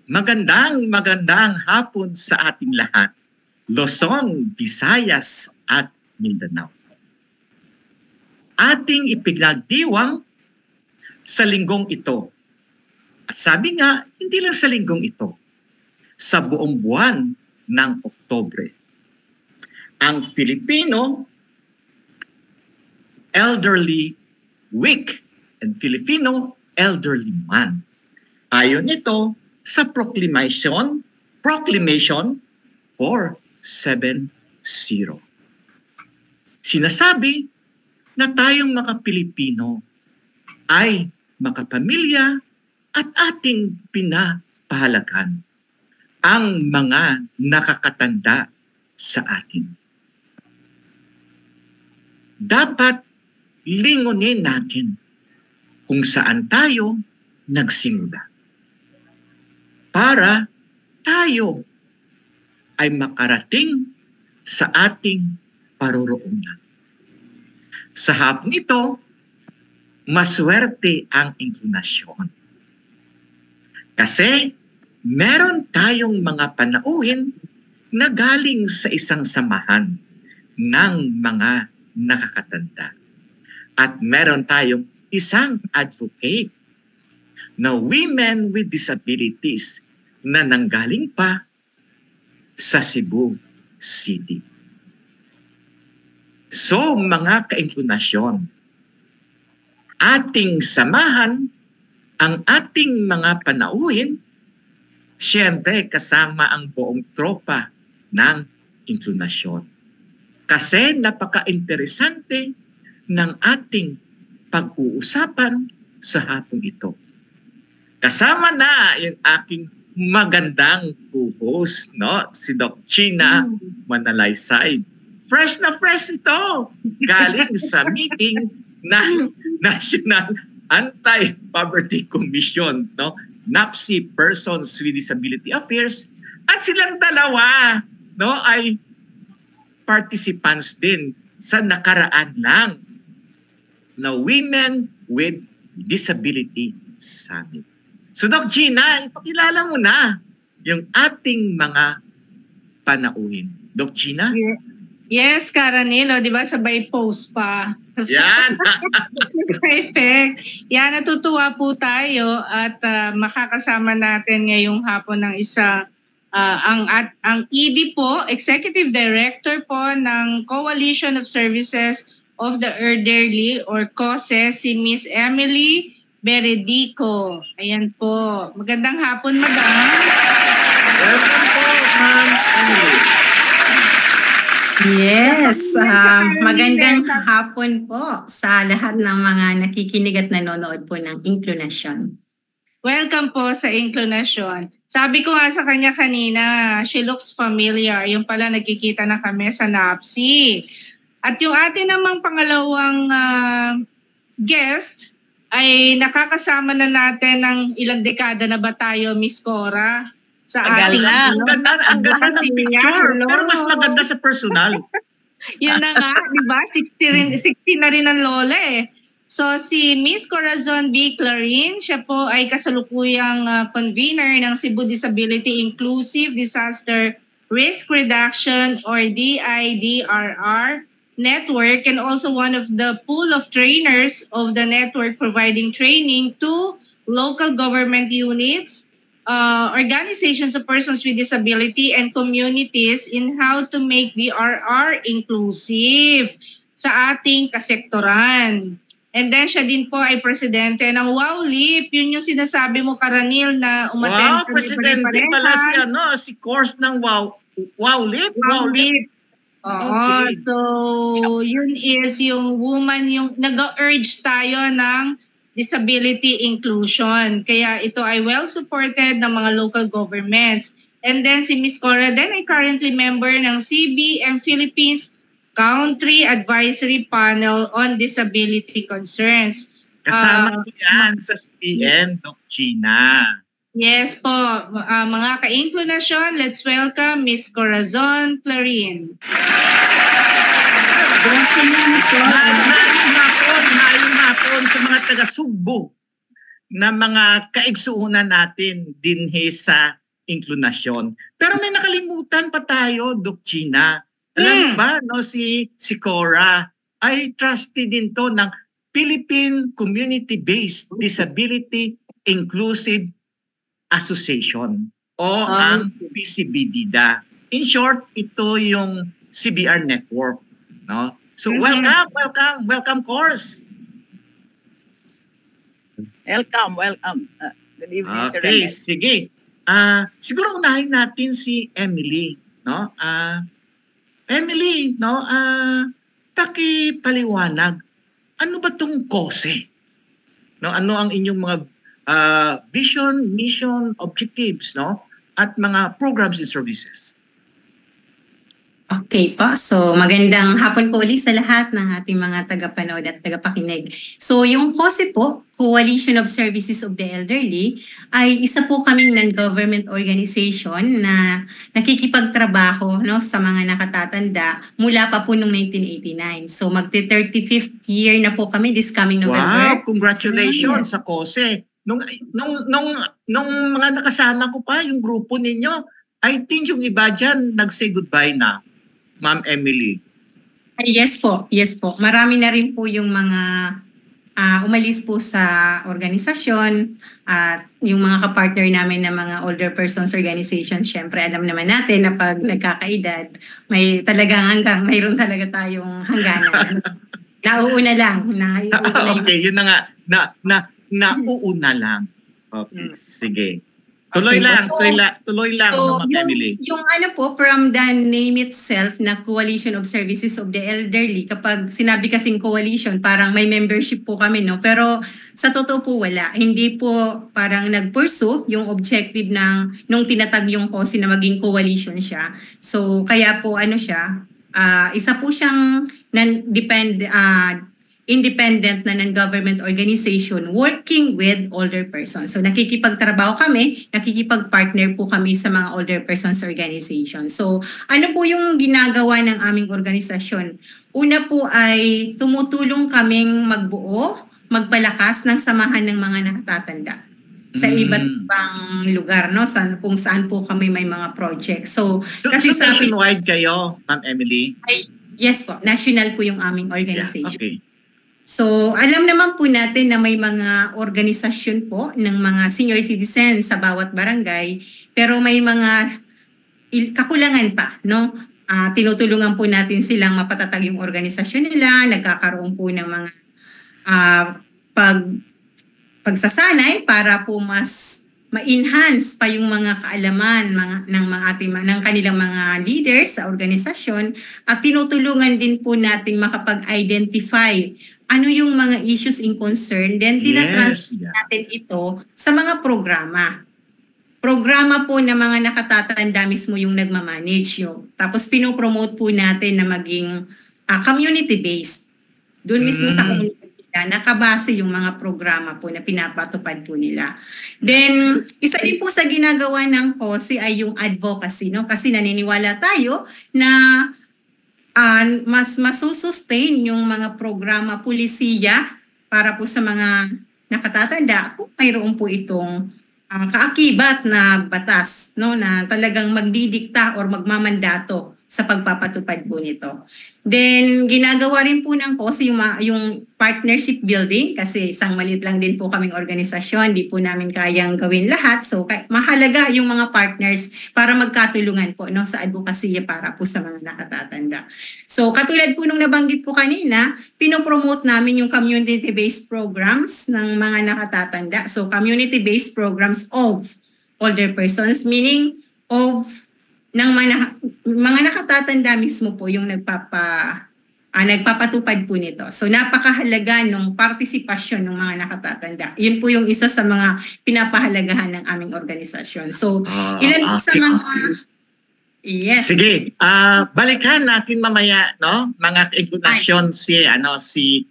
Magandang hapon sa ating lahat. Luzon, Visayas at Mindanao. Ating ipinagdiwang sa linggong ito. At sabi nga, hindi lang sa linggong ito, sa buong buwan ng Oktubre. Ang Filipino Elderly Week and Filipino Elderly Month. Ayon ito sa Proclamation 470. Sinasabi na tayong mga Pilipino ay makapamilya at ating pinapahalagan ang mga nakakatanda sa atin. Dapat lingunin natin kung saan tayo nagsimula para tayo ay makarating sa ating paroroonan. Sa hapon ito, maswerte ang inklinasyon. Kasi meron tayong mga panauhin na galing sa isang samahan ng mga nakakatanda. At meron tayong isang advocate na women with disabilities na nanggaling pa sa Cebu City. So mga kainklinasyon, ating samahan ang ating mga panauhin, siyempre kasama ang buong tropa ng inklinasyon. Kasi napaka-interesante ng ating pag-uusapan sa hapong ito. Kasama na yung aking magandang co-host, no? Si Doc Gina Manalaysay. Fresh na fresh ito! Galing sa meeting ng National Anti-Poverty Commission, no? NAPSI, Persons with Disability Affairs, at silang dalawa, no, ay participants din sa nakaraan lang na Women with Disability Summit. So Doc Gina, ipakilala mo na yung ating mga panauhin. Doc Gina? Yes, Karanilo, di ba sabay post pa? Yan! Perfect. Yan, natutuwa po tayo at makakasama natin ngayong hapon ng isa ang ED po, Executive Director po ng Coalition of Services of the Elderly or COSE, si Miss Emily Beredico. Ayan po. Magandang hapon, Madam. Welcome po, Ma'am Emily. Yes, magandang hapon po sa lahat ng mga nakikinig at nanonood po ng Inklinasyon. Welcome po sa Inklinasyon. Sabi ko nga sa kanya kanina, she looks familiar. Yung pala nagkikita na kami sa NAPSI. At yung atin namang pangalawang guest ay nakakasama na natin ng ilang dekada na ba tayo, Miss Cora? Sa ating ang ganda ng picture, pero mas maganda sa personal. Yun na nga, di ba? 60 na rin ang lola eh. So si Miss Corazon B. Clarin, siya po ay kasalukuyang convener ng Cebu Disability Inclusive Disaster Risk Reduction or DIDRR network, and also one of the pool of trainers of the network providing training to local government units, organizations of persons with disability, and communities in how to make DRR inclusive sa ating kasektoran. And then siya din po ay presidente ng WOWLIP. Yun yung sinasabi mo, Karanil, na umattend. Wow, presidente pala siya, no? Si course ng WOWLIP? WOWLIP. Oo, so yun is yung woman, yung nag-urge tayo ng disability inclusion. Kaya ito ay well-supported ng mga local governments. And then si Ms. Cora din ay currently member ng CBM Philippines Country Advisory Panel on Disability Concerns. Kasama ko yan sa CBM, Doc Gina. Yes po, mga ka-inklinasyon, let's welcome Ms. Corazon Clarin. Maayong hapon sa mga taga-Sugbo, na mga kaigsuunan natin din sa inklinasyon. Pero may nakalimutan pa tayo, Doc Gina. Alam mo ba, no, si Cora ay trustee din to ng Philippine Community-Based Disability Inclusive Association o ang PCBDIDA. In short, ito yung CBR network, no? So welcome course. Welcome. Good evening, Sir Okay, Ernest. sige. Siguro unahin natin si Emily, no? Emily, no? Pakipaliwanag. Ano ba tong KOSE? No, ano ang inyong mga vision, mission, objectives, no? At mga programs and services. Okay po. So magandang hapon po ulit sa lahat ng ating mga tagapanood at tagapakinig. So yung KOSE po, Coalition of Services of the Elderly, ay isa po kaming non-government organization na nakikipagtrabaho, no, sa mga nakatatanda mula pa po noong 1989. So magti-35th year na po kami this coming November. Wow, congratulations sa KOSE. Nung mga nakasama ko pa, yung grupo ninyo, I think yung iba dyan nag-say goodbye na, Ma'am Emily. Yes po. Marami na rin po yung mga umalis po sa organisasyon at yung mga kapartner namin na mga older persons organization. Syempre alam naman natin na pag nagkakaedad, mayroon talaga tayong hangganan. Nauuna lang. Okay, yun na nga. Nauuna lang. Okay, sige. Tuloy lang, So, Ma'am Emily. yung ano po, from the name itself na Coalition of Services of the Elderly, kapag sinabi kasing coalition, parang may membership po kami, no? Pero sa totoo po wala. Hindi po parang nag-pursue yung objective nung tinatag yung KOSE na maging coalition siya. So kaya po siya, isa po siyang independent na non-government organization working with older persons. So nakikipagtrabaho kami, nakikipag-partner po kami sa mga older persons organization. So ano po yung ginagawa ng aming organisasyon? Una po ay tumutulong kaming magpalakas ng samahan ng mga nakatatanda sa iba't ibang lugar, no? Kung saan po kami may mga project. So nationwide kayo, Ma'am Emily? Yes po, national po yung aming organization. Yeah, okay. So, alam naman po natin na may mga organisasyon po ng mga senior citizens sa bawat barangay, pero may mga kakulangan pa, no? Tinutulungan po natin silang mapatatag yung organisasyon nila, nagkakaroon po ng mga pagsasanay para po mas ma-enhance pa yung mga kaalaman ng kanilang mga leaders sa organisasyon, at tinutulungan din po natin makapag-identify ano yung mga issues in concern, then tinatransfer natin ito sa mga programa. Programa po na mga nakatatanda mismo yung nagmamanage yun. Tapos pinopromote po natin na maging community-based. Doon mismo sa community nakabase yung mga programa po na pinapatupad po nila. Then, isa din po sa ginagawa ng KOSE ay yung advocacy, no? Kasi naniniwala tayo na mas masusustain yung mga programa pulisiya para po sa mga nakatatanda kung mayroon po itong kaakibat na batas, no, na talagang magdidikta or magmamandato sa pagpapatupad po nito. Then, ginagawa rin po ng KOSE yung partnership building, kasi isang maliit lang din po kaming organisasyon, di po namin kayang gawin lahat. So, mahalaga yung mga partners para magkatulungan po, no, sa advocacy para po sa mga nakatatanda. So, katulad po nung nabanggit ko kanina, pinopromote namin yung community-based programs ng mga nakatatanda. So, community-based programs of older persons, meaning of ng mga nakatatanda mismo po yung nagpapatupad po nito. So napakahalaga ng partisipasyon ng mga nakatatanda. Yun po yung isa sa mga pinapahalagahan ng aming organisasyon. So ilan po sa mga... Yes. Sige, balikan natin mamaya, no, mga kaigunasyon si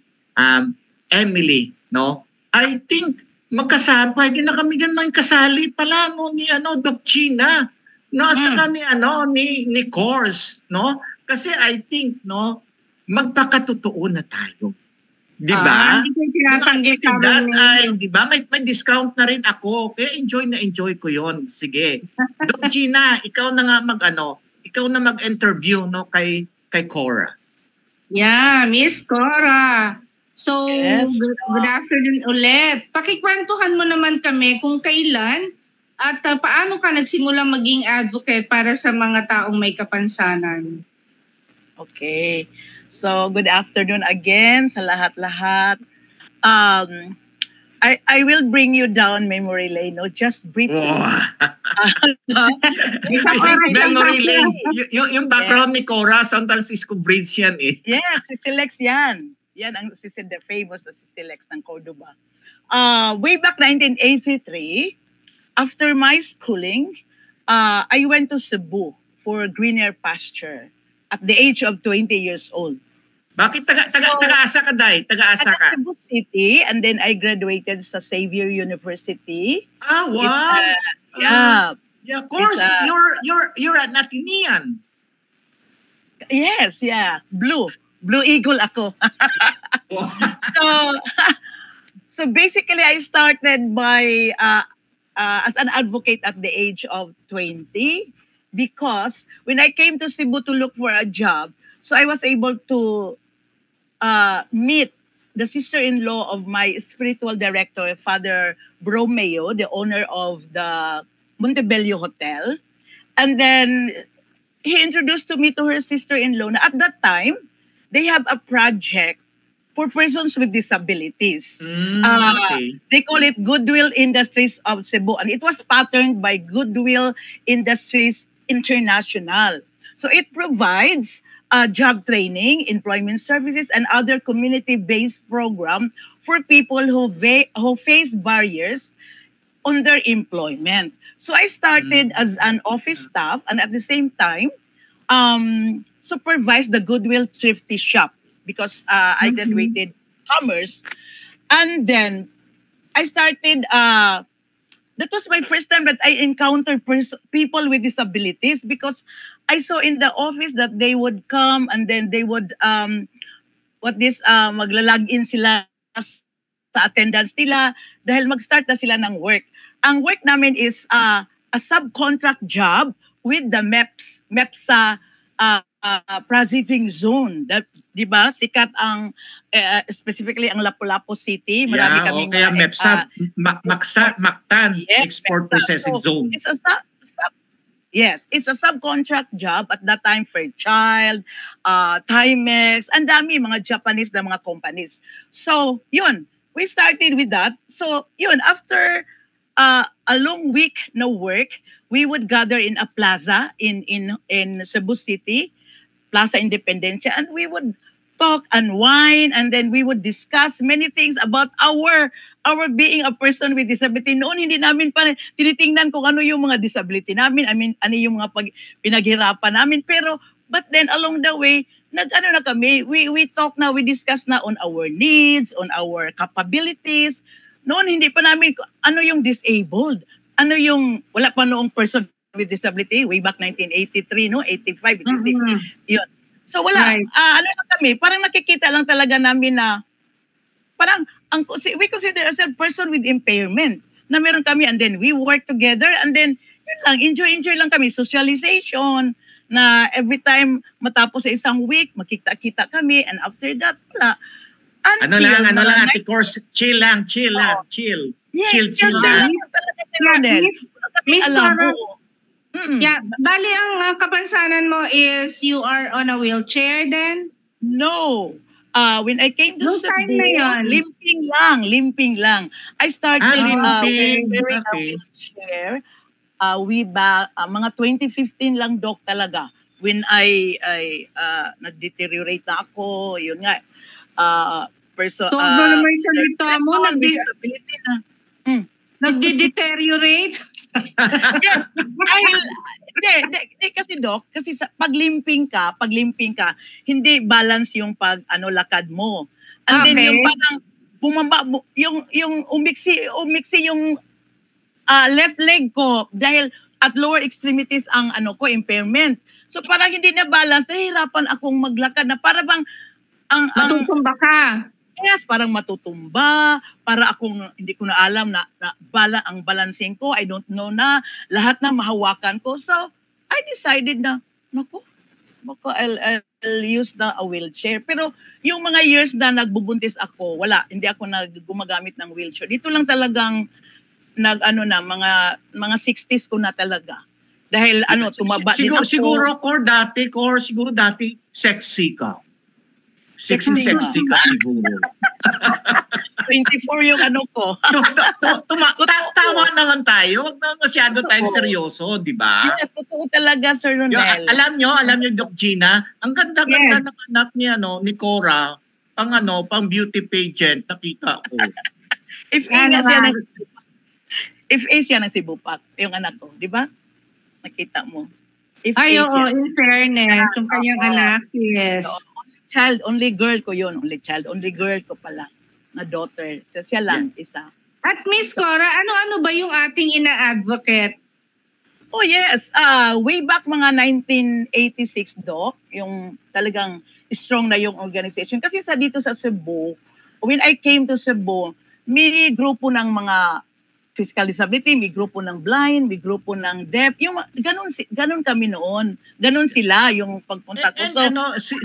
Emily, no. I think pwede na kami ganun kasali pala, no, ni Doc Gina. No, at saka ni course, no? Kasi I think, no, magpakatotoo na tayo. Di ba? Hindi ko tinatanggi With that, ka. di ba, may discount na rin ako. Kaya enjoy ko yon. Sige. Doc Gina, ikaw na nga ikaw na mag-interview no kay Cora. Yeah, Miss Cora. So, Yes. good afternoon ulit. Pakikwentuhan mo naman kami kung kailan at paano ka nagsimula maging advocate para sa mga taong may kapansanan. Okay. So, good afternoon again sa lahat-lahat. I will bring you down memory lane, no? Just briefly. Memory lane. Yung background ni Cora, sometimes is coverage yan eh. Yes, si Silex yan. Yan ang the famous na si Silex ng Cordoba. Way back 1983, after my schooling, I went to Cebu for greener pasture at the age of 20 years old. Bakit taga-asa ka, Day? Taga-asa ka? Cebu City, and then I graduated sa Xavier University. Ah, wow. Yeah, of course. You're an Atenean. Yes, yeah. Blue Eagle ako. So basically, I started by as an advocate at the age of 20 because when I came to Cebu to look for a job, so I was able to meet the sister-in-law of my spiritual director, Father Bromeo, the owner of the Montebello Hotel. And then he introduced to me to her sister-in-law. Na at that time, they have a project for persons with disabilities. Okay. They call it Goodwill Industries of Cebu. And it was patterned by Goodwill Industries International. So it provides job training, employment services, and other community-based program for people who face barriers on their employment. So I started as an office staff and at the same time supervised the Goodwill Thrifty Shop because I graduated commerce. And then I started, that was my first time that I encountered people with disabilities because I saw in the office that they would come and then they would, maglalag in sila sa attendance nila dahil mag-start na sila ng work. Ang work namin is a subcontract job with the MEPSA processing zone. Di ba? Sikat ang, specifically ang Lapu-Lapu City. Marami kaming kaya MEPSA, Mactan, yes, Export MEPSA. Processing Zone. It's a Yes, it's a subcontract job at that time for Fairchild, Timex, and dami mga Japanese na mga companies. So, yun, we started with that. So, yun, after a long week na work, we would gather in a plaza in Cebu City, Plaza Independencia, and we would talk and wine, and then we would discuss many things about our being a person with disability. Noon, hindi namin pa tinitingnan kung ano yung mga disability namin. I mean, ano yung mga pinaghirapan namin. Pero, but then along the way, nag-ano na kami, we talk na, we discuss na on our needs, on our capabilities. Noon, hindi pa namin, ano yung disabled? Ano yung, wala pa noong person with disability, way back 1983, no? 85, 86. Yun. So wala, Right. ano lang kami, parang nakikita lang talaga namin na, parang, we consider ourselves a person with impairment na meron kami, and then we work together, and then yun lang, enjoy lang kami, socialization, na every time matapos sa isang week, makita-kita kami, and after that, wala. Ano lang, Ate Course, chill lang. Yes, Chill lang. lang. Talaga si Ronel. Miss Alam Clara, mo. Mm-mm. yeah, bali ang kapansanan mo is you are on a wheelchair then? No. When I came to Nung time Cebu, na yun? limping lang. I started limping. wearing a Okay. wheelchair. Mga 2015 lang, Doc, talaga. When I nag-deteriorate na ako, yun nga. Sobra naman yung salita mo, person with disability na. nagde-deteriorate. Yes. Hindi kasi Doc, kasi paglimping ka, hindi balance yung lakad mo. And then Okay. yung parang bumaba, yung umiksi yung left leg ko dahil at lower extremities ang impairment. So parang hindi na balance, nahihirapan akong maglakad na para bang ang Matutumba ka. Yes, parang matutumba, para akong hindi ko na alam na ang balancing ko, I don't know na, lahat na mahawakan ko. So, I decided na, naku, baka I'll use a wheelchair. Pero yung mga years na nagbubuntis ako, wala, hindi ako gumagamit ng wheelchair. Dito lang talagang mga 60s ko na talaga. Dahil tumaba din ako. Siguro dati sexy ka. Sexy ka siguro. 24 yung ko. Tama naman tayo. Huwag na masyado tayong seryoso, di ba? Yes, totoo talaga, Sir Ronel. Alam nyo, Doc Gina, ang ganda-ganda ng anak niya, ni Cora, pang beauty pageant, nakita ko. If A siya ng Sibupak, yung anak ko, di ba? Nakita mo. In fairness, yung kanyang anak, yes. Only girl ko yun. Only girl ko pala na daughter. So, siya lang, isa. At Miss Cora, ano-ano ba yung ating ina-advocate? Oh yes, way back mga 1986, Doc, yung talagang strong na yung organization. Kasi dito sa Cebu, when I came to Cebu, may grupo ng mga physical disability, may grupo ng blind, may grupo ng deaf. Yung ganun kami noon. Ganun sila yung pagpunta ko. So,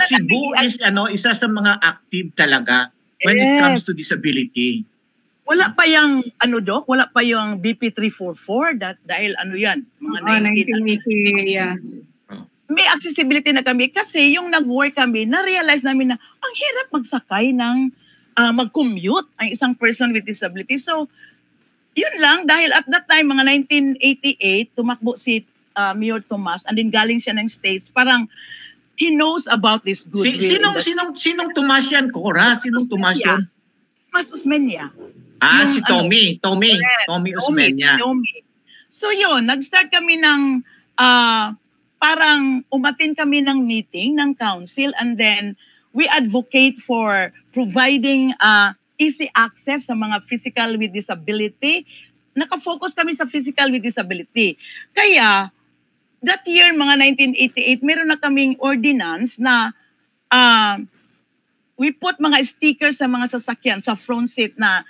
Cebu is isa sa mga active talaga when it comes to disability. Wala pa yung Doc, wala pa yung BP 344 dahil yan, mga 1980, yeah. May accessibility na kami kasi yung nag-work kami, na-realize namin na ang hirap magsakay ng mag-commute ang isang person with disability. So, yun lang, dahil at that time, mga 1988, tumakbo si Mayor Tomas, and then galing siya ng States, parang he knows about this goodwill. Sinong Tomas yan, Cora? Sinong Tomas yan? Tomas Usmeña. Si Tommy. Tommy Usmeña. So yun, nag-start kami ng, parang umatin kami ng meeting ng council, and then we advocate for providing easy access sa mga physical with disability. Nakafocus kami sa physical with disability. Kaya, that year, mga 1988, meron na kaming ordinance na we put mga stickers sa mga sasakyan, sa front seat na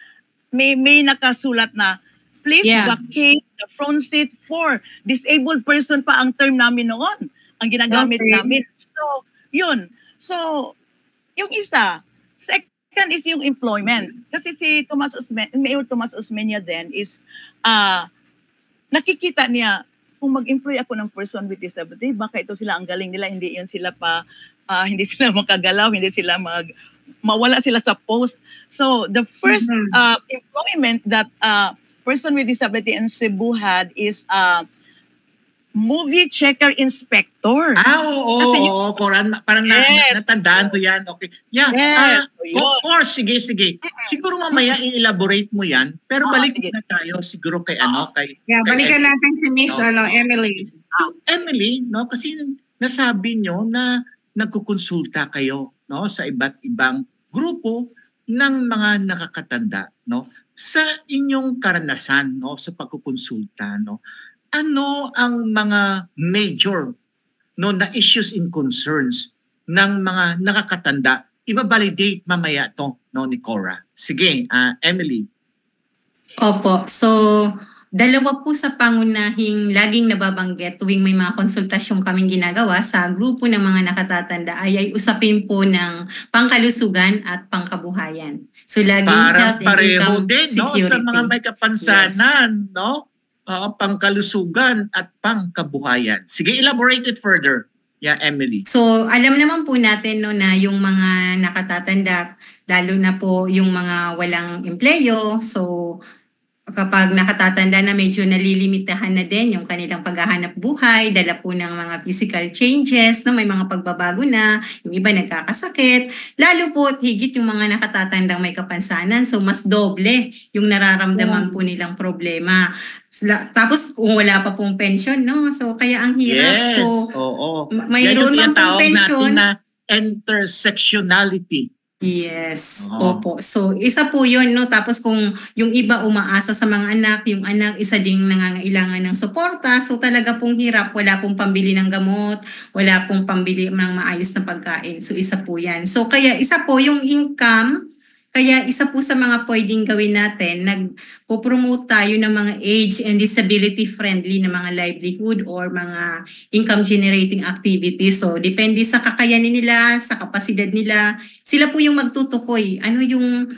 may nakasulat na, please vacate the front seat for disabled person pa ang term namin noon. Ang ginagamit namin. So, yun. So, yung isa, second is yung employment. Kasi si Mayor Tomas Usmeña din is, nakikita niya, kung mag-employ ako ng person with disability, baka ito sila ang galing nila, hindi yun sila pa, hindi sila makagalaw, hindi sila mawala sila sa post. So, the first employment that person with disability in Cebu had is movie checker inspector. Oo. Parang natandaan ko yan. Okay. Yeah. Of course, sige. Siguro mamaya i-elaborate mo yan. Pero balik na tayo siguro kay balikan natin si Miss Emily. Emily, kasi nasabi nyo na nagkukonsulta kayo sa iba't ibang grupo ng mga nakakatanda sa inyong karanasan sa pagkukonsulta. Ano ang mga major na issues and concerns ng mga nakakatanda? Iba-validate mamaya to ni Cora. Sige, Emily. Opo. So, dalawa po sa pangunahing laging nababanggit tuwing may mga konsultasyon kaming ginagawa sa grupo ng mga nakatatanda ay usapin po ng pangkalusugan at pangkabuhayan. So, laging health and income security. Sa mga may kapansanan, pangkalusugan at pangkabuhayan. Sige, elaborate it further. Yeah, Emily. So, alam naman po natin na yung mga nakatatanda, lalo na po yung mga walang empleyo, so kapag nakatatanda na medyo nalilimitahan na din yung kanilang paghahanap buhay, dala po ng mga physical changes, may mga pagbabago na, yung iba nagkakasakit, lalo po higit yung mga nakatatandang may kapansanan, so mas doble yung nararamdaman po nilang problema. Tapos kung wala pa pong pension, so kaya ang hirap. Yes, mayroon mang pong pension. Natin na intersectionality. Yes, opo. So, isa po yun, Tapos kung yung iba umaasa sa mga anak, yung anak isa ding nangangailangan ng suporta, so talaga pong hirap, wala pong pambili ng gamot, wala pong pambili ng maayos na pagkain. So, isa po yan. So, kaya isa po yung income, Kaya isa po sa mga pwedeng gawin natin, nagpo-promote tayo ng mga age and disability friendly na mga livelihood or mga income generating activities. So depende sa kakayanin nila, sa kapasidad nila, sila po yung magtutukoy. Ano yung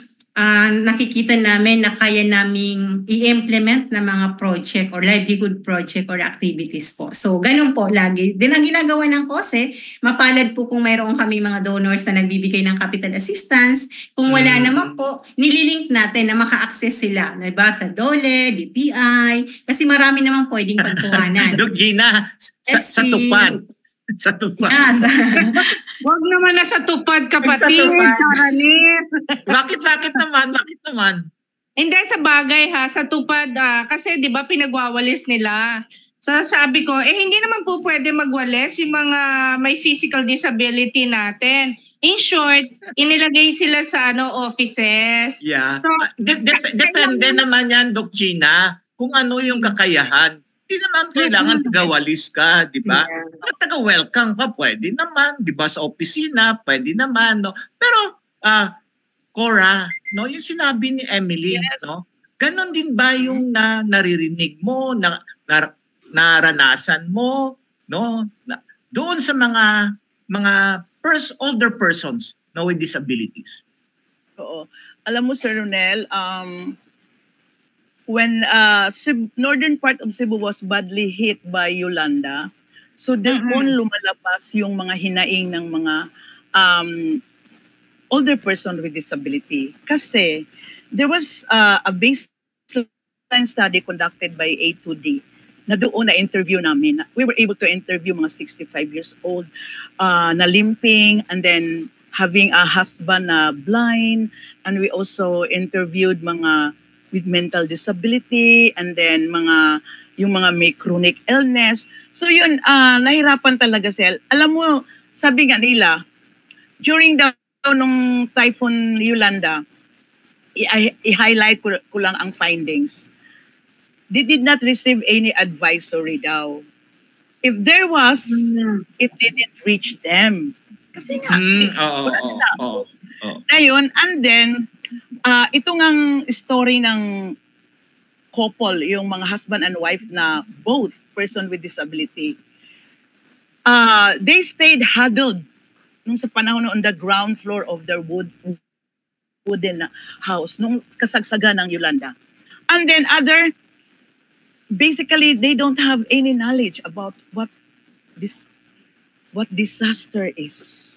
nakikita namin na kaya naming i-implement na mga project or livelihood project or activities po. So, ganun po lagi. Din ang ginagawa ng KOSE, mapalad po kung mayroon kami mga donors na nagbibigay ng capital assistance. Kung wala naman po, nililink natin na maka-access sila. Diba? Sa DOLE, DTI, kasi marami naman pwedeng pagkuhanan. Dok Gina, sa tupad. Sa tupad. Yes. Wag naman na sa tupad, kapatid. Sa tupad. Karanil. Bakit naman? Hindi, sa bagay ha, sa tupad, kasi di ba pinagwawalis nila. So sabi ko, hindi naman po pwede magwalis yung mga may physical disability natin. In short, inilagay sila sa offices. Yeah. So, Depende naman yan, Dok Gina, kung ano yung kakayahan. Hindi naman kailangan taga-walis ka, di ba? Yeah. Taga-welcome ka, pwede naman, di ba? Sa opisina, pwede naman, no? Pero, Cora, no, yung sinabi ni Emily, no? Ganon din ba yung naririnig mo, naranasan mo, no? Doon sa mga older persons, no, with disabilities? Oo. Alam mo, Sir Ronel, when northern part of Cebu was badly hit by Yolanda, so doon lumalabas yung mga hinaing ng mga older person with disability. Kasi there was a baseline study conducted by A2D na doon na interview namin. We were able to interview mga 65 years old na limping and then having a husband na blind, and we also interviewed mga with mental disability, and then yung mga may chronic illness. So yun, nahirapan talaga sila. Alam mo, sabi nga nila, during nung Typhoon Yolanda, i-highlight ko lang ang findings. They did not receive any advisory daw. If there was, it didn't reach them. Kasi nga, wala sila. Ngayon, and then, ito ngang story ng couple, yung mga husband and wife na both person with disability. They stayed huddled nung sa panahon on the ground floor of their wooden house, nung kasagsagan ng Yolanda. And then basically, they don't have any knowledge about what disaster is.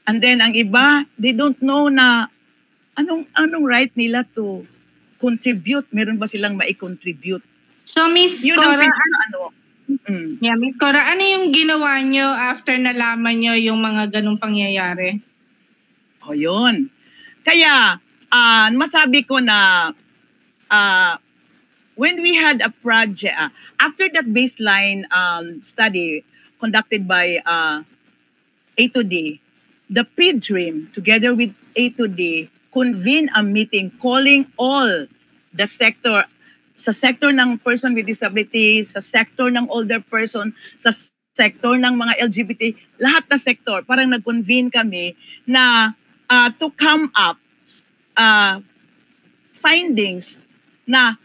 And then ang iba, they don't know na anong right nila to contribute? Meron ba silang mai-contribute? So, Miss Cora, Miss Cora, ano yung ginawa nyo after nalaman nyo yung mga ganung pangyayari? O, yun. Kaya, masabi ko na when we had a project, after that baseline study conducted by A2D, the PDREAM, together with A2D, convene a meeting calling all the sector, sa sector ng person with disability, sa sector ng older person, sa sector ng mga LGBT, lahat na sector, parang nag-convene kami na to come up findings na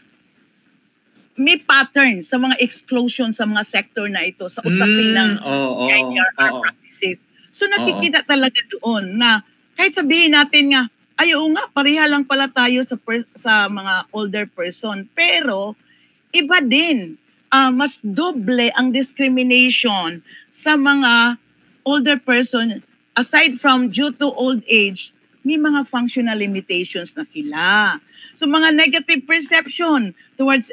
may pattern sa mga exclusion sa mga sector na ito, sa usapin ng IDRR practices. So nakikita talaga doon na kahit sabihin natin nga, ayaw nga, pareha lang pala tayo sa mga older person. Pero, iba din. Mas doble ang discrimination sa mga older person. Aside from due to old age, may mga functional limitations na sila. So, mga negative perception towards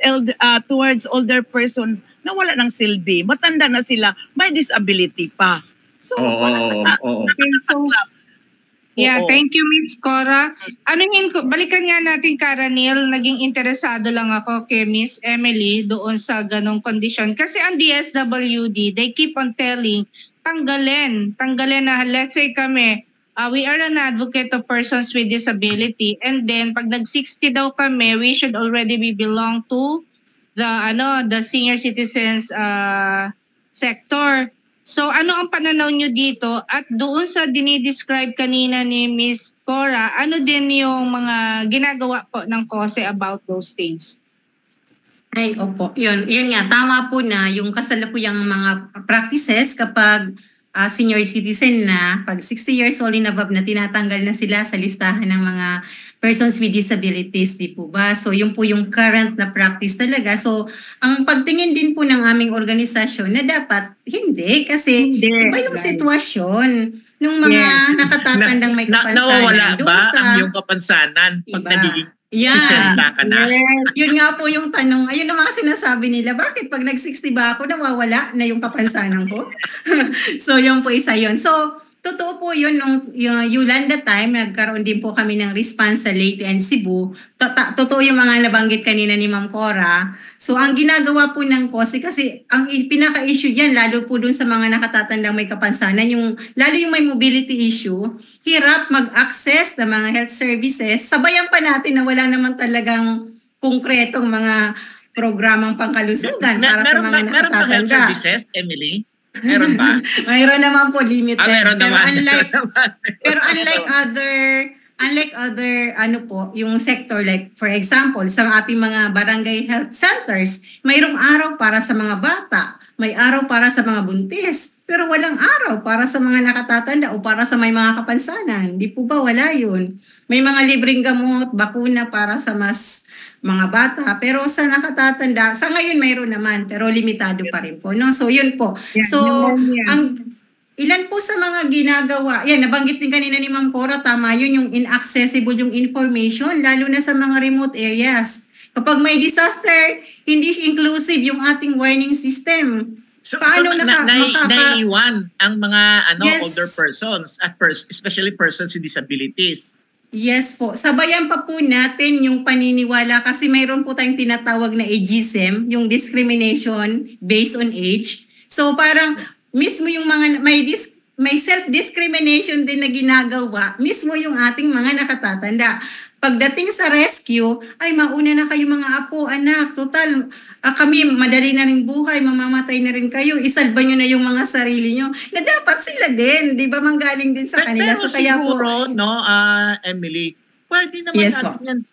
older person na wala ng silbi. Matanda na sila, may disability pa. So, yeah, thank you, Miss Cora. Balikan nga natin, Karanil, naging interesado lang ako kay Miss Emily doon sa ganong kondisyon. Kasi ang DSWD, they keep on telling, tanggalin na, let's say kami, we are an advocate of persons with disability, and then pag nag-60 daw kami, we should already belong to the senior citizens sector. So ano ang pananaw nyo dito? At doon sa dinidescribe kanina ni Miss Cora, ano din yung mga ginagawa po ng KOSE about those things? Ay, opo. Yun nga, tama po na yung kasalukuyang mga practices kapag senior citizen na, pag 60 years old and above na tinatanggal na sila sa listahan ng mga persons with disabilities, di po ba? So yun po yung current na practice talaga. So ang pagtingin din po ng aming organisasyon na dapat hindi kasi iba yung sitwasyon ng mga nakatatandang may kapansanan. Nawawala doon ba sa, ang iyong kapansanan pag Iba. nagiging Yeah. isenta ka na? Yun nga po yung tanong. Ayun ang mga sinasabi nila. Bakit pag nag-60 ba ako, nawawala na yung kapansanan ko? So yun po isa yun. So totoo po yun, nung yung Yolanda time, nagkaroon din po kami ng response sa Leyte and Cebu. Totoo yung mga nabanggit kanina ni Ma'am Cora. So ang ginagawa po ng KOSE, kasi ang pinaka-issue yan, lalo po dun sa mga nakatatandang may kapansanan, lalo yung may mobility issue, hirap mag-access ng mga health services. Sabayan pa natin na wala naman talagang konkretong mga programang pangkalusugan para sa mga Meron ba health nakatatanda. services, Emily? Meron ba? Mayroon naman po limited. Meron pero naman. unlike other ano po, yung sector, like for example, sa ating mga barangay health centers, mayroong araw para sa mga bata, may araw para sa mga buntis, pero walang araw para sa mga nakatatanda o para sa may mga kapansanan. Di po ba wala yun? May mga libreng gamot, bakuna para sa mga bata, pero sa nakatatanda, sa ngayon mayroon naman, pero limitado pa rin po. No? So yun po. So ilan po sa mga ginagawa, yan, nabanggit din kanina ni Ma'am Cora, tama yun, yung inaccessible yung information, lalo na sa mga remote areas. Kapag may disaster, hindi inclusive yung ating warning system. So, Paano naiiwan ang mga Yes. older persons, at especially persons with disabilities. Yes po. Sabayan pa po natin yung paniniwala kasi mayroon po tayong tinatawag na ageism, yung discrimination based on age. So parang mismo yung mga may self-discrimination din na ginagawa, mismo yung ating mga nakatatanda. Pagdating sa rescue, ay mauna na kayo mga apo, anak, total, kami madali na rin buhay, mamamatay na rin kayo, isalba nyo na yung mga sarili nyo. Na dapat sila din, di ba, manggaling din sa kanila. Pero So, kaya siguro, po, Emily, pwede naman Yes, natin yan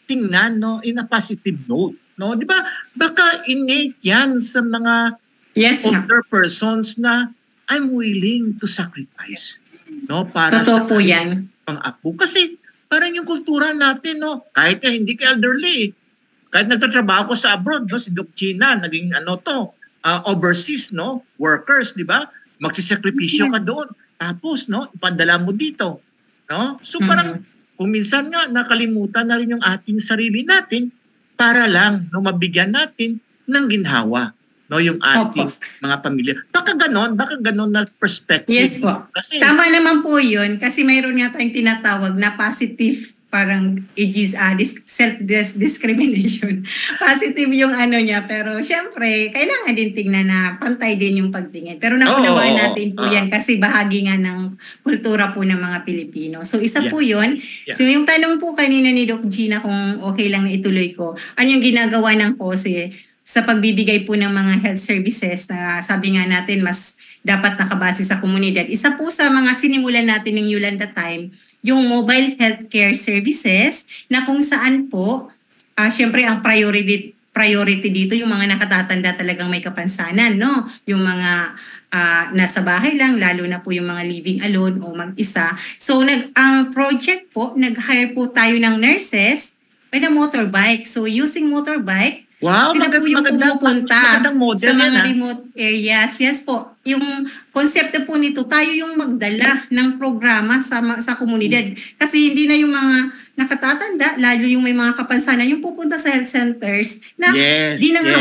tingnan, in a positive note. No? Di ba, baka innate yan sa mga yes nga. older persons na I'm willing to sacrifice. No? Para Totoo sa po yan. pang-apo. Kasi parang yung kultura natin, kahit na hindi ka elderly, kahit nagtatrabaho ko sa abroad, si Doc China, naging overseas, workers, di ba? Magsisakripisyo ka doon. Tapos, ipadala mo dito. No? So parang, kung minsan nga, nakalimutan na rin yung ating sarili natin para lang mabigyan natin ng ginhawa. Yung ating mga pamilya. Baka ganon na perspective. Yes po. Kasi, Tama naman po yun kasi mayroon nga tayong tinatawag na positive parang self-discrimination. Positive yung niya pero syempre kailangan din tingnan na pantay din yung pagtingin. Pero naunawaan natin po yan kasi bahagi nga ng kultura po ng mga Pilipino. So isa po yun. Yeah. So yung tanong po kanina ni Doc Gina kung okay lang na ituloy ko, ano yung ginagawa ng KOSE sa pagbibigay po ng mga health services na sabi nga natin mas dapat nakabase sa komunidad. Isa po sa mga sinimulan natin ng Yolanda Time, yung mobile healthcare services na kung saan po, syempre ang priority dito yung mga nakatatanda talagang may kapansanan, no? Yung mga nasa bahay lang, lalo na po yung mga living alone o mag-isa. So ang project po, nag-hire po tayo ng nurses by a motorbike. So using motorbike, wow, sila po yung pumupunta sa mga yan, remote areas. Yes po. Yung konsepto po nito, tayo yung magdala ng programa sa komunidad. Kasi hindi na yung mga nakatatanda, lalo yung may mga kapansanan, yung pupunta sa health centers na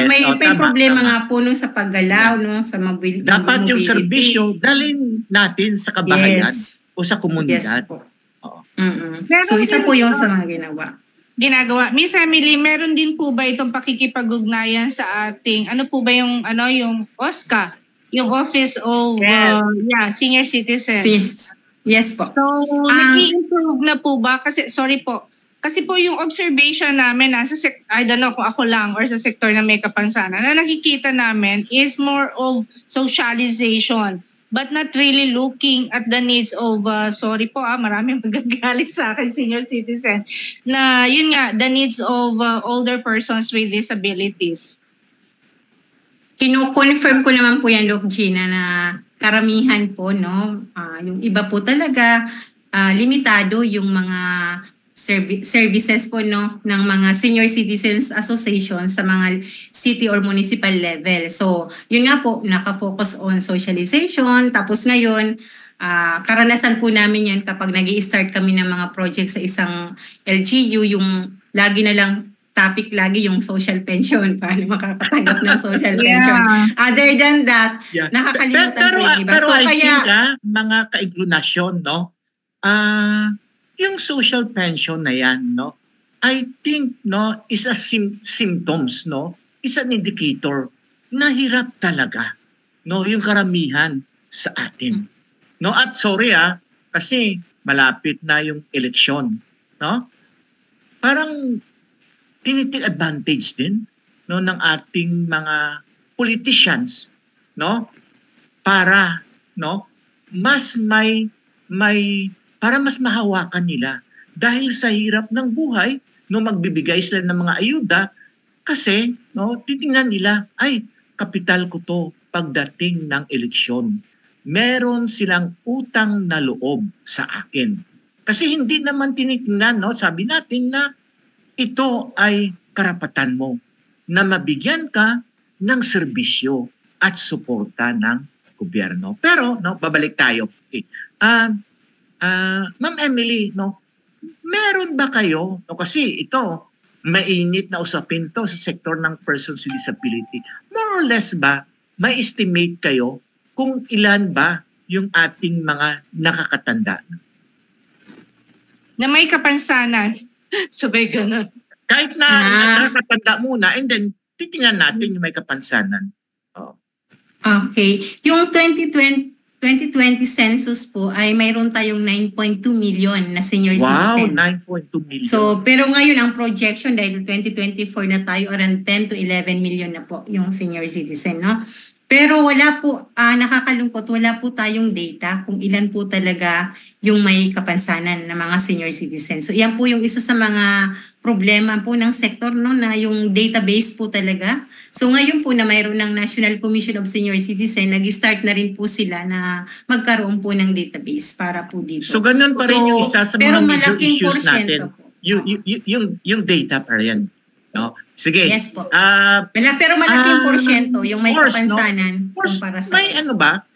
may problema nga po sa paggalaw, sa mobility. Dapat yung serbisyo dalhin natin sa kabahayan o sa komunidad. Yes po. So isa po yung sa mga ginagawa. Miss Emily, meron din po ba itong pakikipag-ugnayan sa ating, ano po ba yung OSCA? Yung Office of Senior Citizens. Yes po. So, nag-i-improve na po ba? Kasi Kasi po yung observation namin, I don't know kung ako lang or sa sektor na may kapansanan, na nakikita namin is more of socialization but not really looking at the needs of, sorry po maraming magagalit sa akin, senior citizen, na yun nga, the needs of older persons with disabilities. Kino-confirm ko naman po yan, Doc Gina, na karamihan po, no, yung iba po talaga, limitado yung mga services po, no, ng mga senior citizens association sa mga city or municipal level. So, yun nga po, nakafocus on socialization. Tapos ngayon, karanasan po namin yan kapag nag-i-start kami ng mga project sa isang LGU, yung lagi na lang topic lagi yung social pension, paano makakatanggap ng social pension. Other than that, nakakalimutan po yung iba. Pero So, I kaya, think, mga kaiglunasyon, no, yung social pension na yan, no, I think, no, is a symptoms, no, is an indicator na hirap talaga, no, yung karamihan sa atin. No, at sorry kasi malapit na yung eleksyon, no? Parang tinitik advantage din, no, ng ating mga politicians, no, para, no, para mas mahawakan nila dahil sa hirap ng buhay, no, magbibigay sila ng mga ayuda kasi, no, titingnan nila, ay, kapital ko to pagdating ng eleksyon. Meron silang utang na loob sa akin. Kasi hindi naman tinitingnan, no, sabi natin na ito ay karapatan mo na mabigyan ka ng serbisyo at suporta ng gobyerno. Pero, no, babalik tayo. Okay. Ma'am Emily, no, meron ba kayo, no, kasi ito, mainit na usapin to sa sektor ng persons with disability. More or less ba, may estimate kayo kung ilan ba yung ating mga nakakatanda? Na may kapansanan. Sabay ganun. Kahit na nakakatanda muna, and then titingnan natin yung may kapansanan. Okay. Yung 2020 census po ay mayroon tayong 9.2 million na senior citizen. Wow, 9.2 million. So, pero ngayon ang projection dahil 2024 na tayo, around 10 to 11 million na po yung senior citizen, no? Pero wala po, nakakalungkot, wala po tayong data kung ilan po talaga yung may kapansanan na mga senior citizen. So, yan po yung isa sa mga problema po ng sektor, no, na yung database po talaga. So, ngayon po na mayroon ng National Commission of Senior Citizen, nag-start na rin po sila na magkaroon po ng database para po dito. So, ganun pa rin yung isa sa mga major issues natin. Po. Yung data pa rin. No? Sige. Yes po. Pero malaking porsyento yung may kapansanan kumpara sa... May ano ba?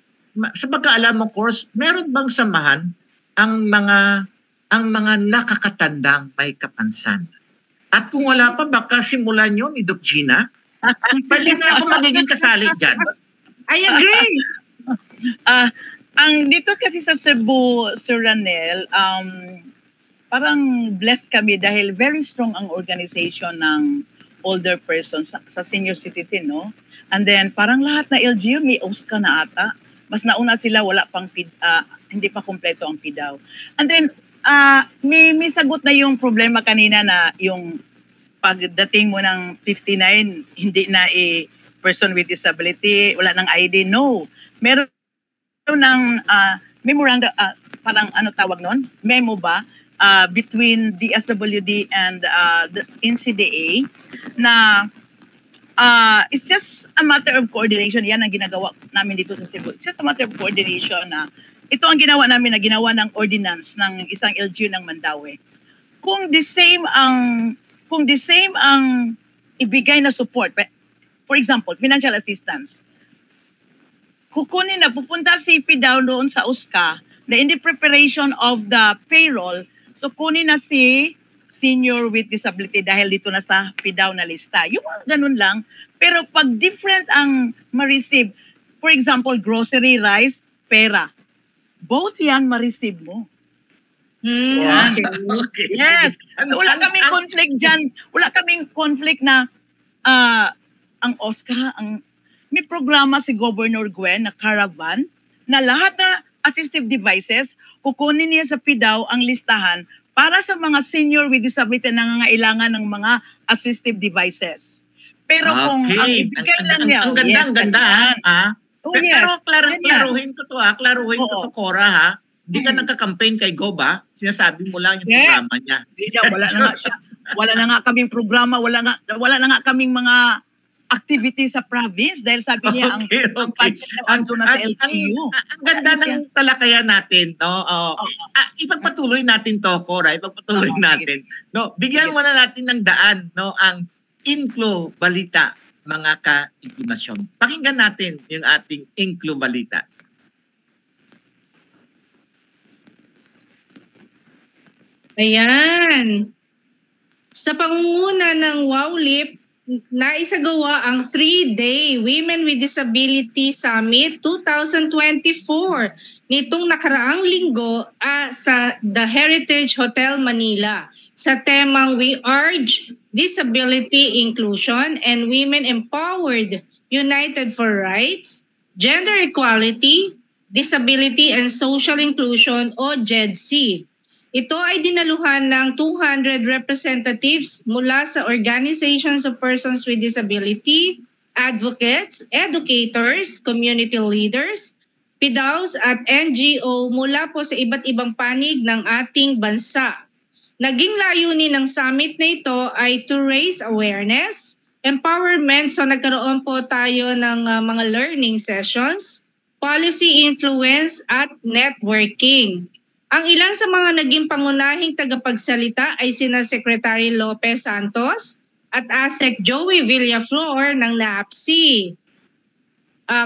Sa pagkaalam mo, course, meron bang samahan ang mga nakakatandang may kapansanan? At kung wala pa, baka simulan nyo ni Doc Gina. Pwede na ako magiging kasali dyan. I agree. Ang dito kasi sa Cebu, Sir Ranel, parang blessed kami dahil very strong ang organization ng older persons sa senior citizen, no? And then parang lahat na LGU may OSCA na ata. Mas nauna sila, wala pang hindi pa kompleto ang PIDAW. And then may sagot na yung problema kanina na yung pagdating mo ng 59, hindi na person with disability, wala ng ID. No. Meron ng memoranda, parang ano tawag nun? Memo ba? Between DSWD and the NCDA na it's just a matter of coordination. Yan ang ginagawa namin dito sa Cebu. It's just a matter of coordination na ito ang ginawa namin na ginawa ng ordinance ng isang LGU ng Mandaue. Kung the same ang ibigay na support, for example, financial assistance, kukunin na, pupunta si PIDAW doon sa USCA na in the preparation of the payroll. So, kunin na si senior with disability dahil dito na sa PIDAW na lista. Yung ganun lang. Pero pag different ang ma-receive, for example, grocery, rice, pera, both yan ma-receive mo. Okay. Yes. Wala kaming conflict dyan. Wala kaming conflict na ang OSCA, may programa si Governor Gwen na caravan na lahat na assistive devices, kukunin niya sa PIDAW ang listahan para sa mga senior with disability na nangangailangan ng mga assistive devices. Pero kung ang ibigay lang niya, ang ganda, ang ganda. Oh, Pero yes. klaruhin ko to klaruhin ko to, Cora, ha. Hindi ka nagka-campaign kay Gob, ha? Sinasabi mo lang yung programa niya. Hindi niya, wala na nga siya. Wala na nga kaming programa, wala na nga kaming mga activity sa province dahil sabi niya ang budget na sa LGU. Ang ganda ng talakayan natin, no? Ipagpatuloy natin to, Cora, ipagpatuloy natin. No, bigyan mo na natin ng daan, no, ang Inklo Balita, mga ka-intimasyon. Pakinggan natin yung ating Inklo Balita. Ayan. Sa pangunguna ng WOWLIP, naisagawa ang 3-day Women with Disability Summit 2024 nitong nakaraang linggo sa The Heritage Hotel Manila sa temang We Urge Disability Inclusion and Women Empowered, United for Rights, Gender Equality, Disability and Social Inclusion o GEDC. Ito ay dinaluhan ng 200 representatives mula sa organizations of persons with disability, advocates, educators, community leaders, PDAOs at NGO mula po sa iba't ibang panig ng ating bansa. Naging layunin ng summit na ito ay to raise awareness, empowerment, so nagkaroon po tayo ng mga learning sessions, policy influence at networking. Ang ilan sa mga naging pangunahing tagapagsalita ay sina Secretary Lopez Santos at ASEC Joey Villaflor ng NAPSI.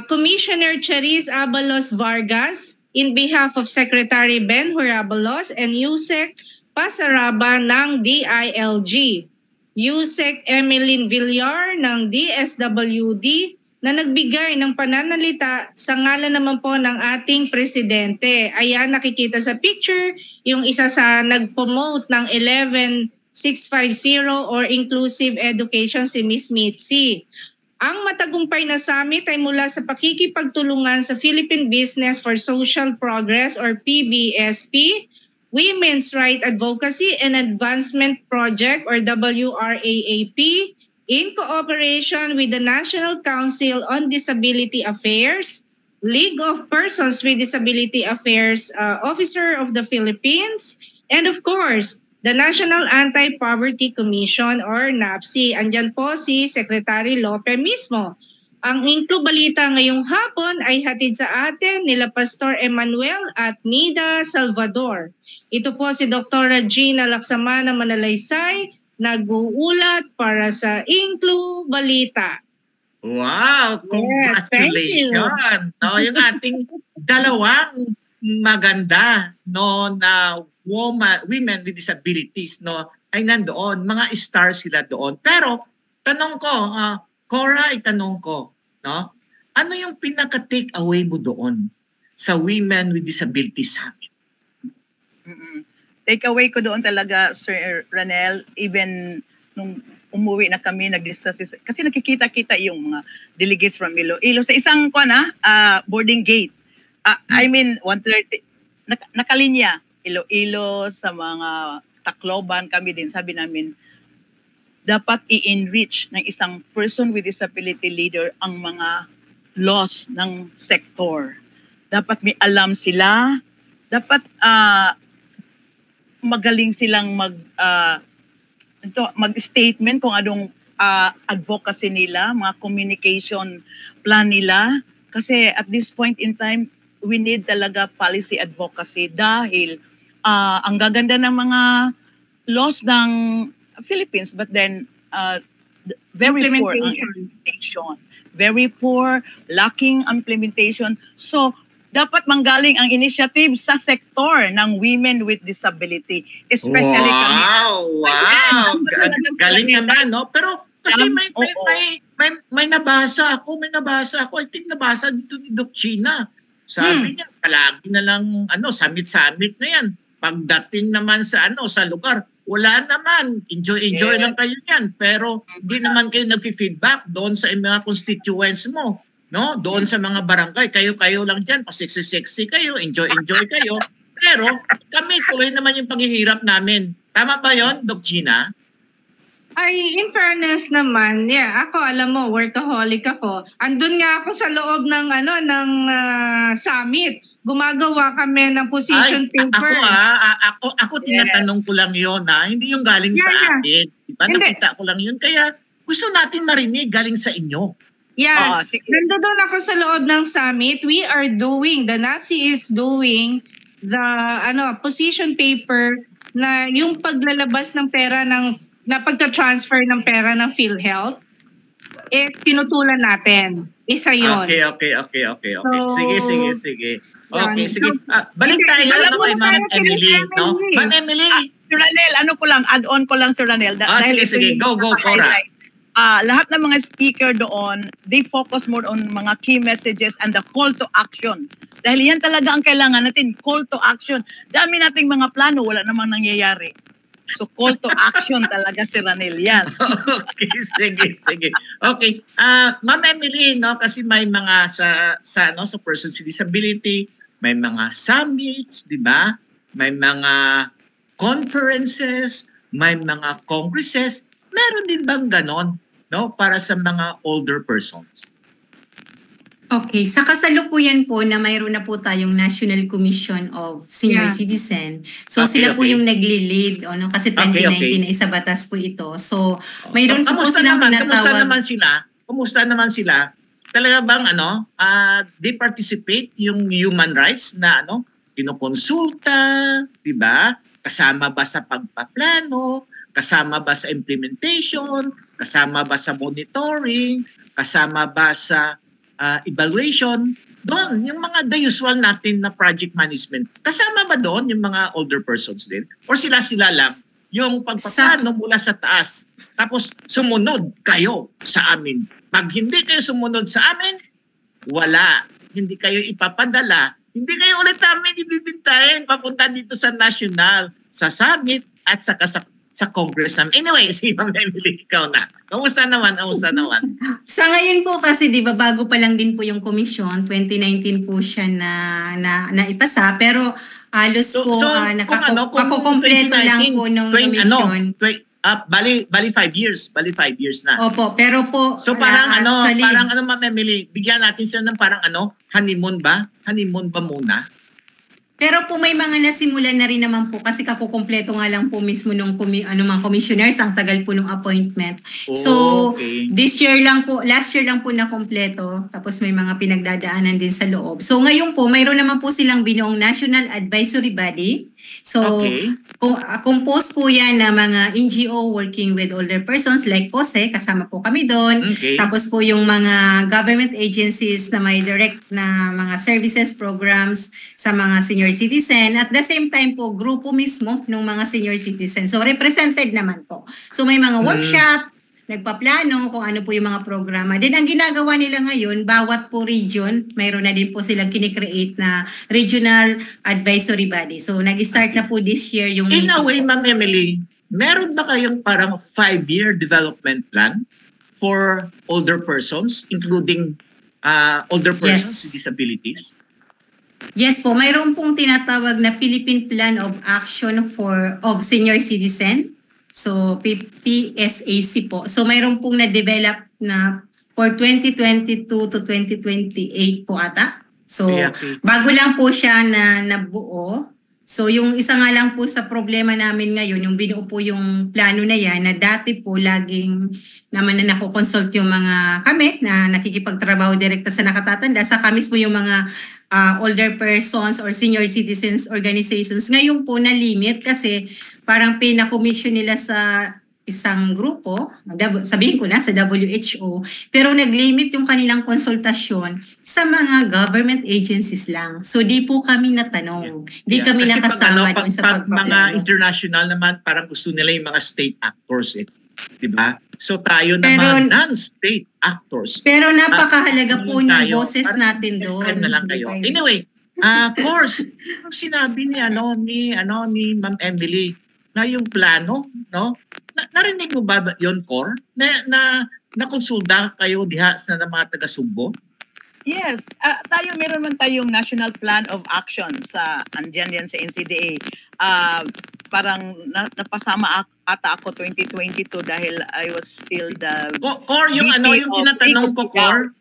Commissioner Charis Abalos Vargas in behalf of Secretary Ben Hurabalos and Yusek Pasaraba ng DILG. Yusek Emeline Villar ng DSWD na nagbigay ng pananalita sa ngalan naman po ng ating presidente. Ayan, nakikita sa picture, yung isa sa nag-promote ng 11650 or Inclusive Education, si Miss Mitzi. Ang matagumpay na summit ay mula sa pakikipagtulungan sa Philippine Business for Social Progress or PBSP, Women's Right Advocacy and Advancement Project or WRAAP, in cooperation with the National Council on Disability Affairs, League of Persons with Disability Affairs Officer of the Philippines, and of course, the National Anti-Poverty Commission or NAPSI. Andyan po si Secretary Lope mismo. Ang Inklo Balita ngayong hapon ay hatid sa atin nila Pastor Emmanuel at Nida Salvador. Ito po si Dr. Gina Laksamana Manalaysay, nag-uulat para sa Inklo Balita. Wow! Congratulations! No, yung ating dalawang maganda na women with disabilities ay nandoon. Mga stars sila doon. Pero tanong ko, Cora, itanong ko, ano yung pinaka-take away mo doon sa Women with Disabilities Summit? Take away ko doon talaga, Sir Ranel, even nung umuwi na kami, nag-discuss, kasi nakikita-kita yung mga delegates from Iloilo sa isang boarding gate. I mean, 130, nakalinya, Iloilo sa mga Tacloban kami din. Sabi namin, dapat i-enrich ng isang person with disability leader ang mga laws ng sector. Dapat may alam sila, dapat magaling silang mag-statement kung anong advocacy nila, mga communication plan nila. Kasi at this point in time, we need talaga policy advocacy dahil ang gaganda ng mga laws ng Philippines, but then very poor ang implementation. Very poor, lacking implementation. So, dapat manggaling ang initiative sa sektor ng women with disability, especially kami. Wow! Galing naman, no? Pero kasi may nabasa ako. I think nabasa dito ni Doc Gina. Sabi niya, palagi na lang summit na yan. Pagdating naman sa sa lugar, wala naman. Enjoy lang kayo yan. Pero hindi naman kayo nag-feedback doon sa mga constituents mo. No, doon sa mga barangay, kayo lang diyan, pa sexy kayo, enjoy kayo. Pero kami tuloy naman yung paghihirap namin. Tama ba yon, Doc Gina? Ay, in fairness naman, ako, alam mo, workaholic ako. Andun nga ako sa loob ng summit. Gumagawa kami ng position paper. Ako tinatanong ko lang yon, ha? Hindi yung galing sa akin. Diba? Nakita ko lang yun. Kaya gusto natin marinig galing sa inyo. Yeah. Nandun ako sa loob ng summit. The NAPSI is doing the position paper na yung paglalabas ng pera na pagka-transfer ng pera ng PhilHealth is pinutulan natin. Isa yun. Okay. So, Sige. Okay, sige. Balik tayo kay Ma'am Emily, no? Ma'am Emily. Sir Ranel, add-on ko lang, Sir Ranel. Sige. Go, Cora. Lahat ng mga speaker doon, they focus more on mga key messages and the call to action. Dahil yan talaga ang kailangan natin, call to action. Dami nating mga plano, wala namang nangyayari. So call to action talaga si Ranel yan. Okay, sige. Okay. Ma'am Emily, no, kasi may mga sa persons with disability, may mga summits, 'di ba? May mga conferences, may mga congresses. Meron din bang ganon, no, para sa mga older persons? Okay, sa kasalukuyan po na mayroon na po tayong National Commission of Senior Citizen. So sila po yung nagli-lead, kasi 2019 na isa batas po ito. So mayroon po silang tinatawag. Kumusta naman sila? Talaga bang they participate yung human rights na kinukonsulta, 'di ba? Kasama ba sa pagpaplano? Kasama ba sa implementation? Kasama ba sa monitoring? Kasama ba sa evaluation? Doon, yung mga the usual natin na project management. Kasama ba doon yung mga older persons din? Or sila-sila lang? Yung pagpaplano mula sa taas. Tapos sumunod kayo sa amin. Pag hindi kayo sumunod sa amin, wala. Hindi kayo ipapadala. Hindi kayo ulit namin ibibintahin papunta dito sa national, sa summit at sa Congress namin. Anyway, si Ma'am Emily, ikaw na. Kamusta naman? Sa ngayon po kasi, di ba, bago pa lang din po yung komisyon, 2019 po siya na ipasa, pero halos nakakumpleto lang po nung komisyon. Bali 5 years. Bali 5 years na. Opo, pero po... So parang Ma'am Emily, bigyan natin sila ng parang honeymoon ba? Honeymoon ba muna? Pero po may mga nasimulan na rin naman po kasi kakukumpleto nga lang po mismo nung mga commissioners, ang tagal po nung appointment. Okay. Last year lang po na kumpleto, tapos may mga pinagdadaanan din sa loob. So ngayon po, mayroon naman po silang binuong National Advisory Body. So composed po yan na mga NGO working with older persons like COSE, kasama po kami doon. Okay. Tapos po yung mga government agencies na may direct na mga services programs sa mga senior citizen. At the same time po, grupo mismo ng mga senior citizen. So represented naman po. So may mga workshop, nagpaplano kung ano po yung mga programa. Then ang ginagawa nila ngayon, bawat po region, mayroon na din po silang kinikreate na regional advisory body. So nag-start na po this year yung... In a way, Ma'am Emily, meron ba kayong parang 5-year development plan for older persons, including older persons with disabilities? Yes po, mayroon pong tinatawag na Philippine Plan of Action of Senior Citizen. So PSAC po. So mayroon pong na-develop na for 2022 to 2028 po ata. So bago lang po siya na nabuo. So yung isa nga lang po sa problema namin ngayon, yung binuo po yung plano na yan, na dati po laging naman na nakukonsult yung mga kami na nakikipagtrabaho direkta sa nakatatanda, sa kamis po yung mga older persons or senior citizens organizations. Ngayon po na-limit kasi parang pinakomission nila sa isang grupo, sabihin ko na sa WHO, pero nag-limit yung kanilang konsultasyon sa mga government agencies lang. So di po kami natanong. Di kami nakasama doon sa pagpaplano. Pag mga international naman, parang gusto nila yung mga state actors Diba? So tayo naman non-state actors. Pero napakahalaga po ng boses natin doon. Next time na lang kayo. Anyway, of course, sinabi ni Ma'am Emily na yung plano, no? Narinig mo ba yon, Cor? Na konsulta kayo diha sa mga taga-Sugbo? Yes, tayo meron man tayong National Plan of Action sa andyan yan sa NCDA. Parang napasama ata ako 2022 dahil I was still the Core yung VP yung of tinatanong ko, Ecofidel.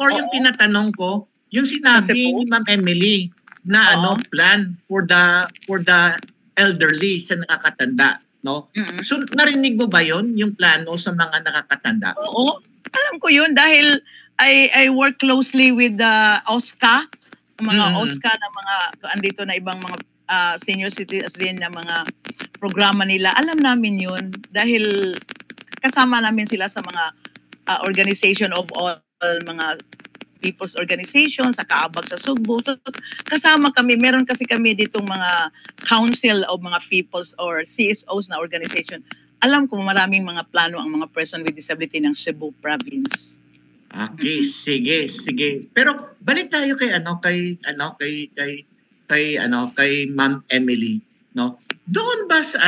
Core yung Oo. tinatanong ko, yung sinabi Kasi po? ni Ma'am Emily na Oo. plan for the elderly sa nakakatanda, no? Mm-mm. So narinig mo ba yon yung plano sa mga nakakatanda? Oo, alam ko yun dahil I work closely with the OSCA, mga OSCA na mga andito na ibang mga senior citizen na mga programa nila. Alam namin yun dahil kasama namin sila sa mga organization of all mga people's organization sa Kaabag sa Sugbo. So, kasama kami, meron kasi kami ditong mga council of mga people's or CSOs na organization. Alam ko maraming mga plano ang mga person with disability ng Cebu province. Okay, sige. Pero balik tayo kay kay Ma'am Emily, no? Doon ba sa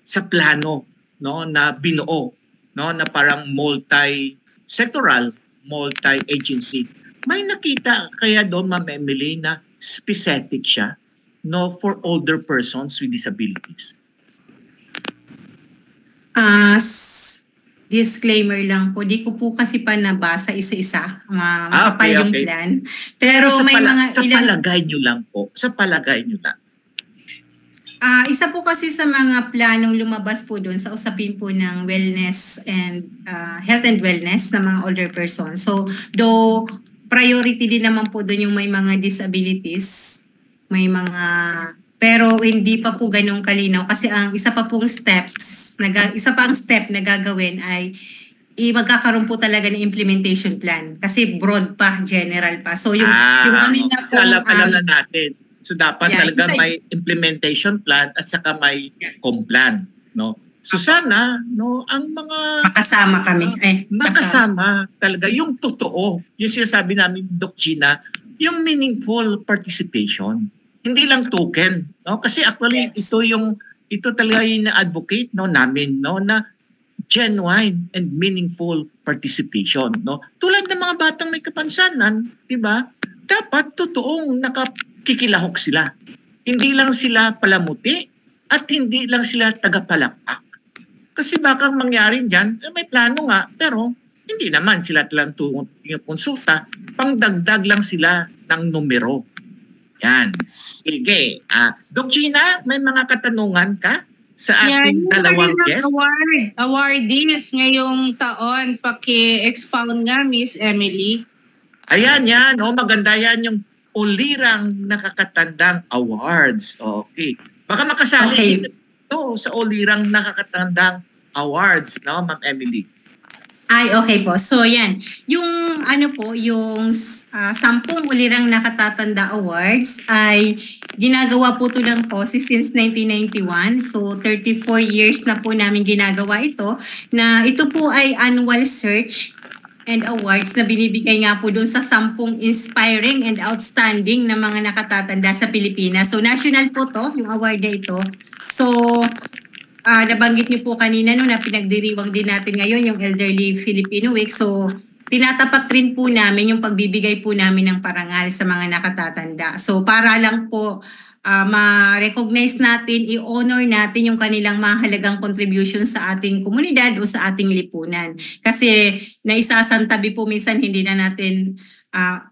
sa plano, no, na binuo, no, na parang multi-sectoral, multi-agency. May nakita kaya doon, Ma'am Emily, na specific siya, no, for older persons with disabilities? Disclaimer lang po, di ko po kasi pa nabasa isa-isa, makapal yung okay. plan. Pero may mga palagay nyo lang po. Sa palagay nyo lang. Isa po kasi sa mga planong lumabas po doon sa usapin po ng wellness and health and wellness ng mga older persons. So, though priority din naman po doon yung may mga disabilities, may mga, pero hindi pa po ganun kalinaw kasi ang isa pa pang step na gagawin ay magkakaroon po talaga ng implementation plan kasi broad pa, general pa. So yung amin na po alam na natin. So dapat talaga may implementation plan at saka may complan, no? So sana, no, ang mga makasama kami. Makasama talaga yung totoo. Yung sinasabi namin, Doc Gina, yung meaningful participation. Hindi lang token, no? Kasi actually ito talaga yung na-advocate, no, namin, no, na genuine and meaningful participation, no? Tulad ng mga batang may kapansanan, 'di ba? Dapat totoong nakikilahok sila. Hindi lang sila palamuti at hindi lang sila tagapalakpak. Kasi baka mangyari diyan, may plano nga, pero hindi naman sila talang konsulta, pangdagdag lang sila ng numero. Yan. Sige. Doc Gina, may mga katanungan ka sa ating dalawang guest? Awardees ngayong taon. Paki-expound nga, Miss Emily. Ayan, yan. Maganda yan yung Ulirang Nakakatandang Awards. Okay. Baka makasali dito sa Ulirang Nakakatandang Awards, no, Ma'am Emily? Okay po. So yan, yung yung 10 Ulirang Nakatatanda Awards ay ginagawa po ito ng POSI since 1991. So 34 years na po namin ginagawa ito, na ito po ay annual search and awards na binibigay nga po doon sa 10 inspiring and outstanding na mga nakatatanda sa Pilipinas. So national po to, yung award na ito. So nabanggit niyo po kanina na pinagdiriwang din natin ngayon yung Elderly Filipino Week. So, tinatapat rin po namin yung pagbibigay po namin ng parangal sa mga nakatatanda. So, para lang po ma-recognize natin, i-honor natin yung kanilang mahalagang contribution sa ating komunidad o sa ating lipunan. Kasi naisasantabi po minsan hindi na natin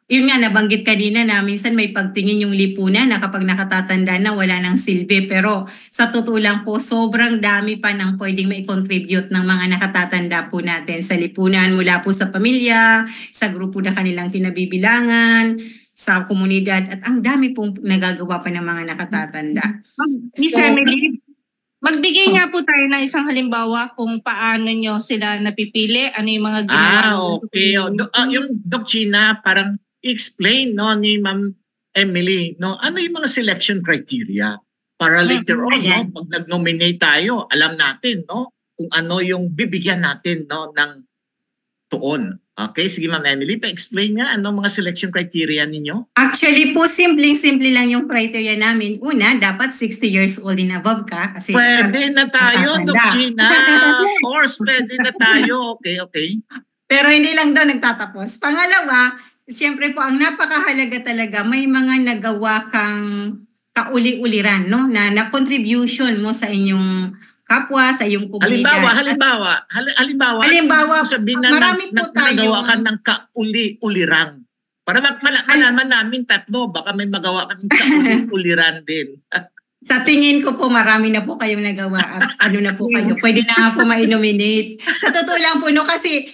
yun nga, nabanggit kanina na minsan may pagtingin yung lipunan na kapag nakatatanda na wala nang silbi. Pero sa totoo lang po, sobrang dami pa ng pwedeng mai-contribute ng mga nakatatanda po natin sa lipunan mula po sa pamilya, sa grupo na kanilang kinabibilangan, sa komunidad, at ang dami pong nagagawa pa ng mga nakatatanda. Miss Emily, magbigay nga po tayo ng isang halimbawa kung paano nyo sila napipili, ano yung mga ginawa. Okay. Yung Doc Gina, parang explain, no, ni Ma'am Emily, no, ano yung mga selection criteria para later on, no, pag nag-nominate tayo, alam natin, no, kung ano yung bibigyan natin, no, ng tuon. Okay, sige Ma'am Emily, pa-explain nga ano mga selection criteria ninyo? Actually po, simple lang yung criteria namin. Una, dapat 60 years old and above ka. Kasi pwede na tayo, Doc Gina. Of course, pwede na tayo. Okay. Pero hindi lang daw nagtatapos. Pangalawa, Siyempre po, ang napakahalaga talaga, may mga nagawa kang kauli-uliran, no? Na contribution mo sa inyong kapwa, sa iyong komunidad. Halimbawa, sabihin na marami po nagawa ka tayong ng kauli-ulirang. Para malaman namin tatlo, baka may magawa ka ng kauli-uliran din. Sa tingin ko po, marami na po kayong nagawa at ano na po kayo. Pwede na nga po ma-nominate. Sa totoo lang po, no, kasi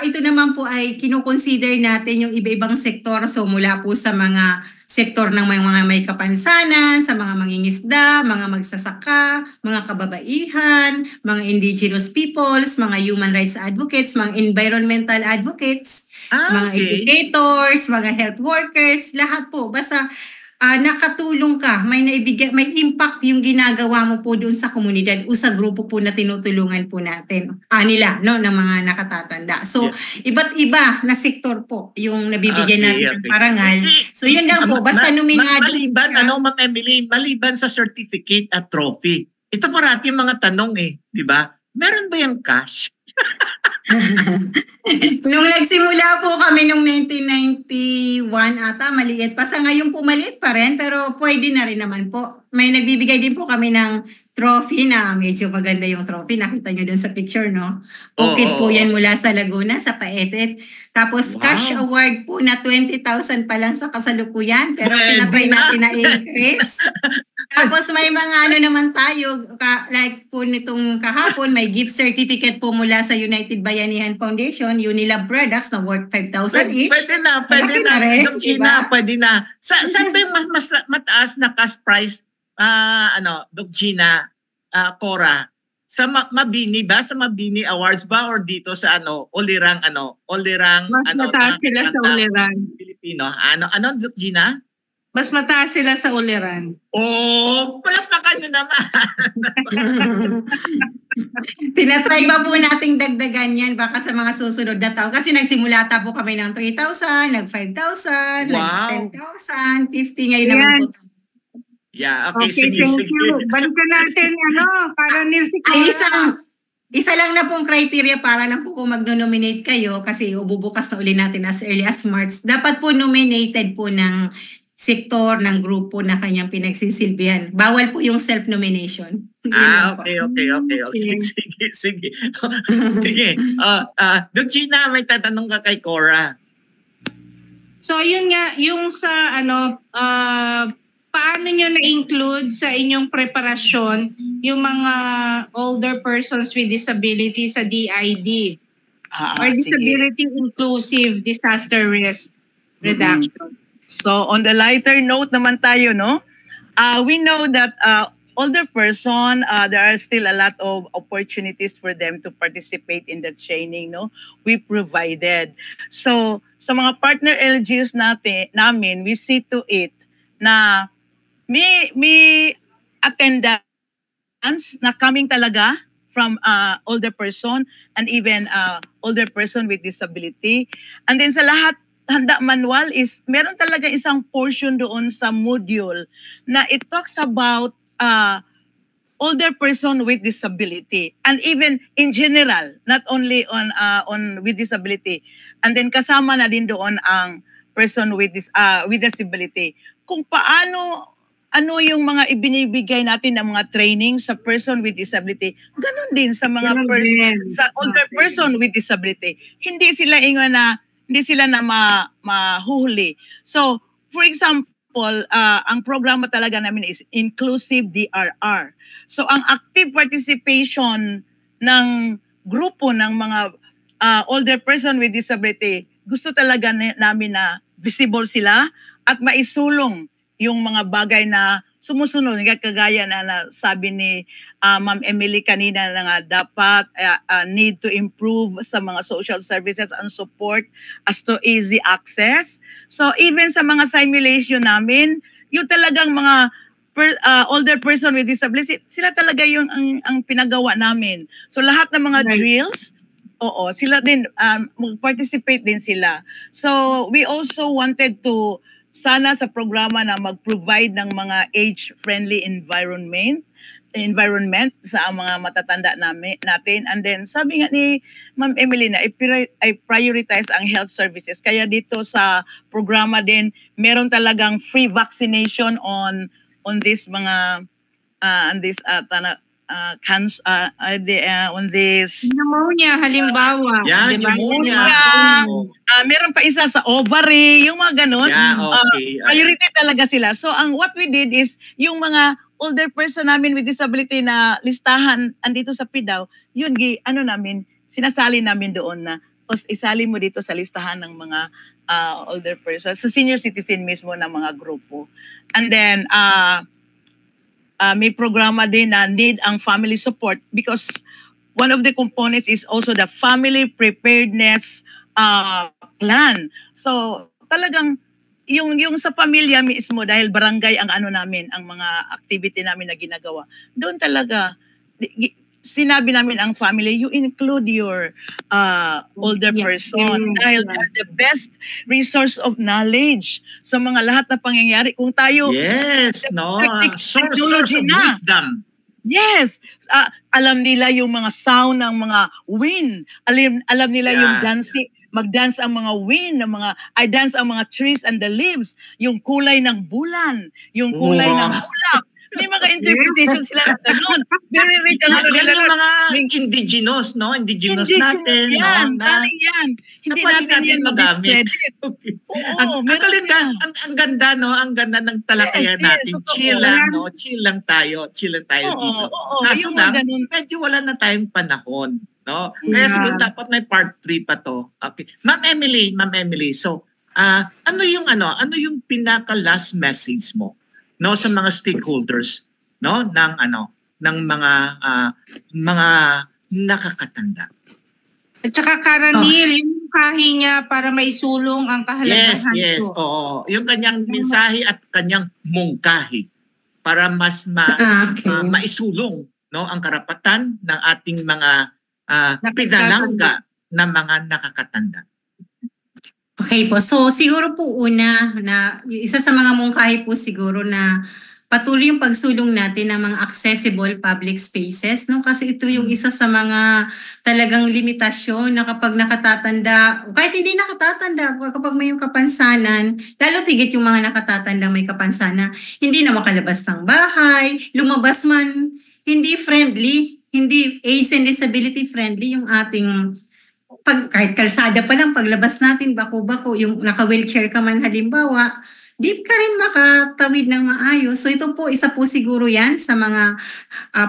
ito naman po ay kinoconsider natin yung iba-ibang sektor. So mula po sa mga sektor ng mga may kapansanan, sa mga mangingisda, mga magsasaka, mga kababaihan, mga indigenous peoples, mga human rights advocates, mga environmental advocates, mga educators, mga health workers, lahat po. Basta nakatulong ka, may impact yung ginagawa mo po doon sa komunidad o sa grupo po na tinutulungan po natin. Nila, no, ng mga nakatatanda. So, iba't iba na sektor po yung nabibigyan natin ng parangal. So, yun lang po, basta nominado. Ma'am Emily, maliban sa certificate at trophy, ito parati mga tanong di ba? Meron ba yung cash? Nung nagsimula po kami nung 1991 ata, maliit pa. Sa ngayon po maliit pa rin, pero pwede na rin naman po. May nagbibigay din po kami ng trophy na medyo maganda yung trophy. Nakita nyo dun sa picture, no? Orchid po yan mula sa Laguna, sa Paetet. Tapos cash award po na 20,000 pa lang sa kasalukuyan. Pero tinatry natin na increase. Tapos may mga naman tayo, like po nitong kahapon, may gift certificate po mula sa United Bayanihan Foundation, Unilab products na worth 5,000 each. Pwede na. Doc Gina, pwede na. Saan ba yung mas mataas na cash prize, Doc Gina, Cora? Sa Mabini ba? Sa Mabini Awards ba? Or dito sa Ulirang? Mas mataas sila sa Ulirang. Filipino. Doc Gina? Mas mataas sila sa Ulirang. Palakpakan nyo naman. Tinatry pa po nating dagdagan yan baka sa mga susunod na taon. Kasi nagsimula po kami ng 3,000, nag-5,000, nag-10,000, 50 ngayon naman po. Yeah, okay, sige. Thank you. Balikan natin, para Ay, isa lang na pong criteria para lang po kung mag-nominate kayo kasi bubukas na uli natin as early as March. Dapat po nominated po ng sektor, ng grupo na kanyang pinagsisilbihan. Bawal po yung self-nomination. Okay. Sige. Sige. Doc Gina, may tatanong ka kay Cora. So, yun nga, yung sa, paano nyo na-include sa inyong preparasyon yung mga older persons with disability sa DID? Or Disability Inclusive Disaster Risk Reduction. So on the lighter note naman tayo, no? We know that older person, there are still a lot of opportunities for them to participate in the training, no? We provided. So sa mga partner LGUs namin, we see to it na may attendance na coming talaga from older person and even older person with disability. And then sa lahat handa manual is meron talaga isang portion doon sa module na it talks about older person with disability and even in general, not only on with disability. And then kasama na din doon ang person with disability. Kung paano yung mga ibinibigay natin ng mga training sa person with disability, ganun din sa mga sa older person with disability. Hindi sila na mahuhuli. So, for example, ang programa talaga namin is Inclusive DRR. So, ang active participation ng grupo ng mga older person with disability, gusto talaga namin na visible sila at maisulong yung mga bagay na sumusunod, kagaya na sabi ni Ma'am Emily kanina na nga dapat need to improve sa mga social services and support as to easy access. So even sa mga simulation namin, yung talagang mga older person with disability, sila talaga yung ang pinagawa namin. So lahat ng mga drills, sila din, mag-participate din sila. So we also wanted to sana sa programa na mag-provide ng mga age-friendly environment environment sa mga matatanda natin. And then sabi nga ni Ma'am Emily na i-prioritize ang health services. Kaya dito sa programa din meron talagang free vaccination on this mga on this on this Pneumonia, halimbawa. Yan, Diba? pneumonia. meron pa isa sa ovary, yung mga ganun. Yeah, okay. Priority talaga sila. So what we did is yung mga older person namin with disability na listahan andito sa PIDAW, yun sinasali namin doon na isali mo dito sa listahan ng mga older person, sa senior citizen mismo ng mga grupo. And then may programa din na need ang family support because one of the components is also the family preparedness plan. So talagang yung sa pamilya mismo, dahil barangay ang namin, ang mga activity namin na ginagawa, doon talaga sinabi namin ang family, you include your older person dahil they're the best resource of knowledge sa mga lahat na pangyayari. Kung tayo source of wisdom. Yes, alam nila yung mga sound ng mga wind, alam nila yung dancing, mag-dance ang mga wind, dance ang mga trees and the leaves, yung kulay ng bulan, yung kulay ng ulap. May mga interpretation sila na ganun. Very rich ang yan yung mga indigenous, no? Indigenous natin. Yan, yan. Hindi natin yan magamit. Okay. Ang ganda, no? Ang ganda ng talakayan natin. Chill lang, no? Chill lang tayo dito. Kaso lang, medyo wala na tayong panahon. No? Kaya siguro dapat may part 3 pa to. Okay. Ma'am Emily, so ano yung pinaka last message mo, no, sa mga stakeholders, no, ng mga nakakatanda? At saka Karanil, yung kahi niya para maisulong ang kahalagahan ko. Yes, oo. Yung kanyang mensahe at kanyang mungkahi para mas maisulong, no, ang karapatan ng ating mga pinalangga na mga nakakatanda. Okay po. So siguro po una na isa sa mga mungkahi po siguro na patuloy yung pagsulong natin ng mga accessible public spaces, no? Kasi ito yung isa sa mga talagang limitasyon na kapag nakatatanda, kahit hindi nakatatanda, kapag may yung kapansanan, lalo tigit yung mga nakatatanda may kapansanan, hindi na makalabas ng bahay, lumabas man, hindi friendly, hindi age and disability friendly yung ating kahit kalsada pa lang paglabas natin bako-bako yung naka-wheelchair ka man halimbawa, di ka rin makatawid ng maayos. So ito po, isa po siguro yan sa mga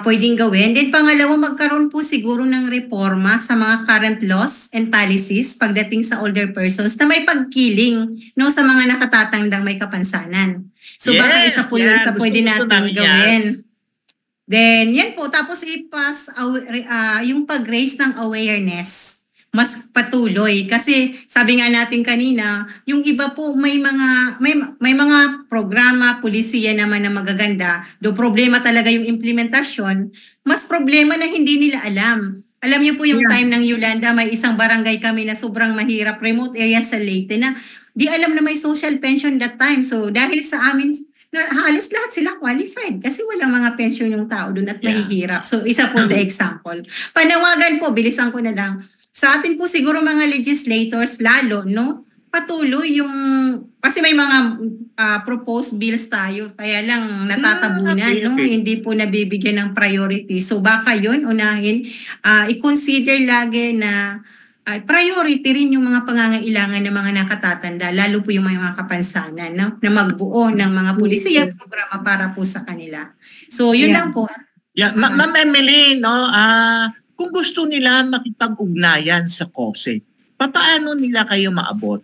pwedeng gawin. Then pangalawa, magkaroon po siguro ng reforma sa mga current laws and policies pagdating sa older persons na may pagkiling, no, sa mga nakatatandang may kapansanan. So baka isa po yun sa pwede natin gawin. Then, yan po. Tapos ipas yung pag-raise ng awareness. Mas patuloy. Kasi sabi nga natin kanina, yung iba po may mga programa, pulisiya naman na magaganda. Do problema talaga yung implementasyon. Mas problema na hindi nila alam. Alam niyo po yung time ng Yolanda, may isang barangay kami na sobrang mahirap, remote area sa Leyte na di alam na may social pension that time. So dahil sa amin, na halos lahat sila qualified kasi walang mga pension yung tao doon at mahihirap. So isa po sa example. Panawagan po, bilisan ko na lang. Sa atin po siguro mga legislators lalo, no? Patuloy yung, kasi may mga proposed bills tayo, kaya lang natatabunan, no? Hindi po nabibigyan ng priority. So baka yun, unahin, i-consider lagi na priority rin yung mga pangangailangan ng mga nakatatanda, lalo po yung mga kapansanan, no? Na magbuo ng mga pulisiya programa para po sa kanila. So yun lang po. Ma'am Emily, no, kung gusto nila makipag-ugnayan sa COSE, paano nila kayo maabot?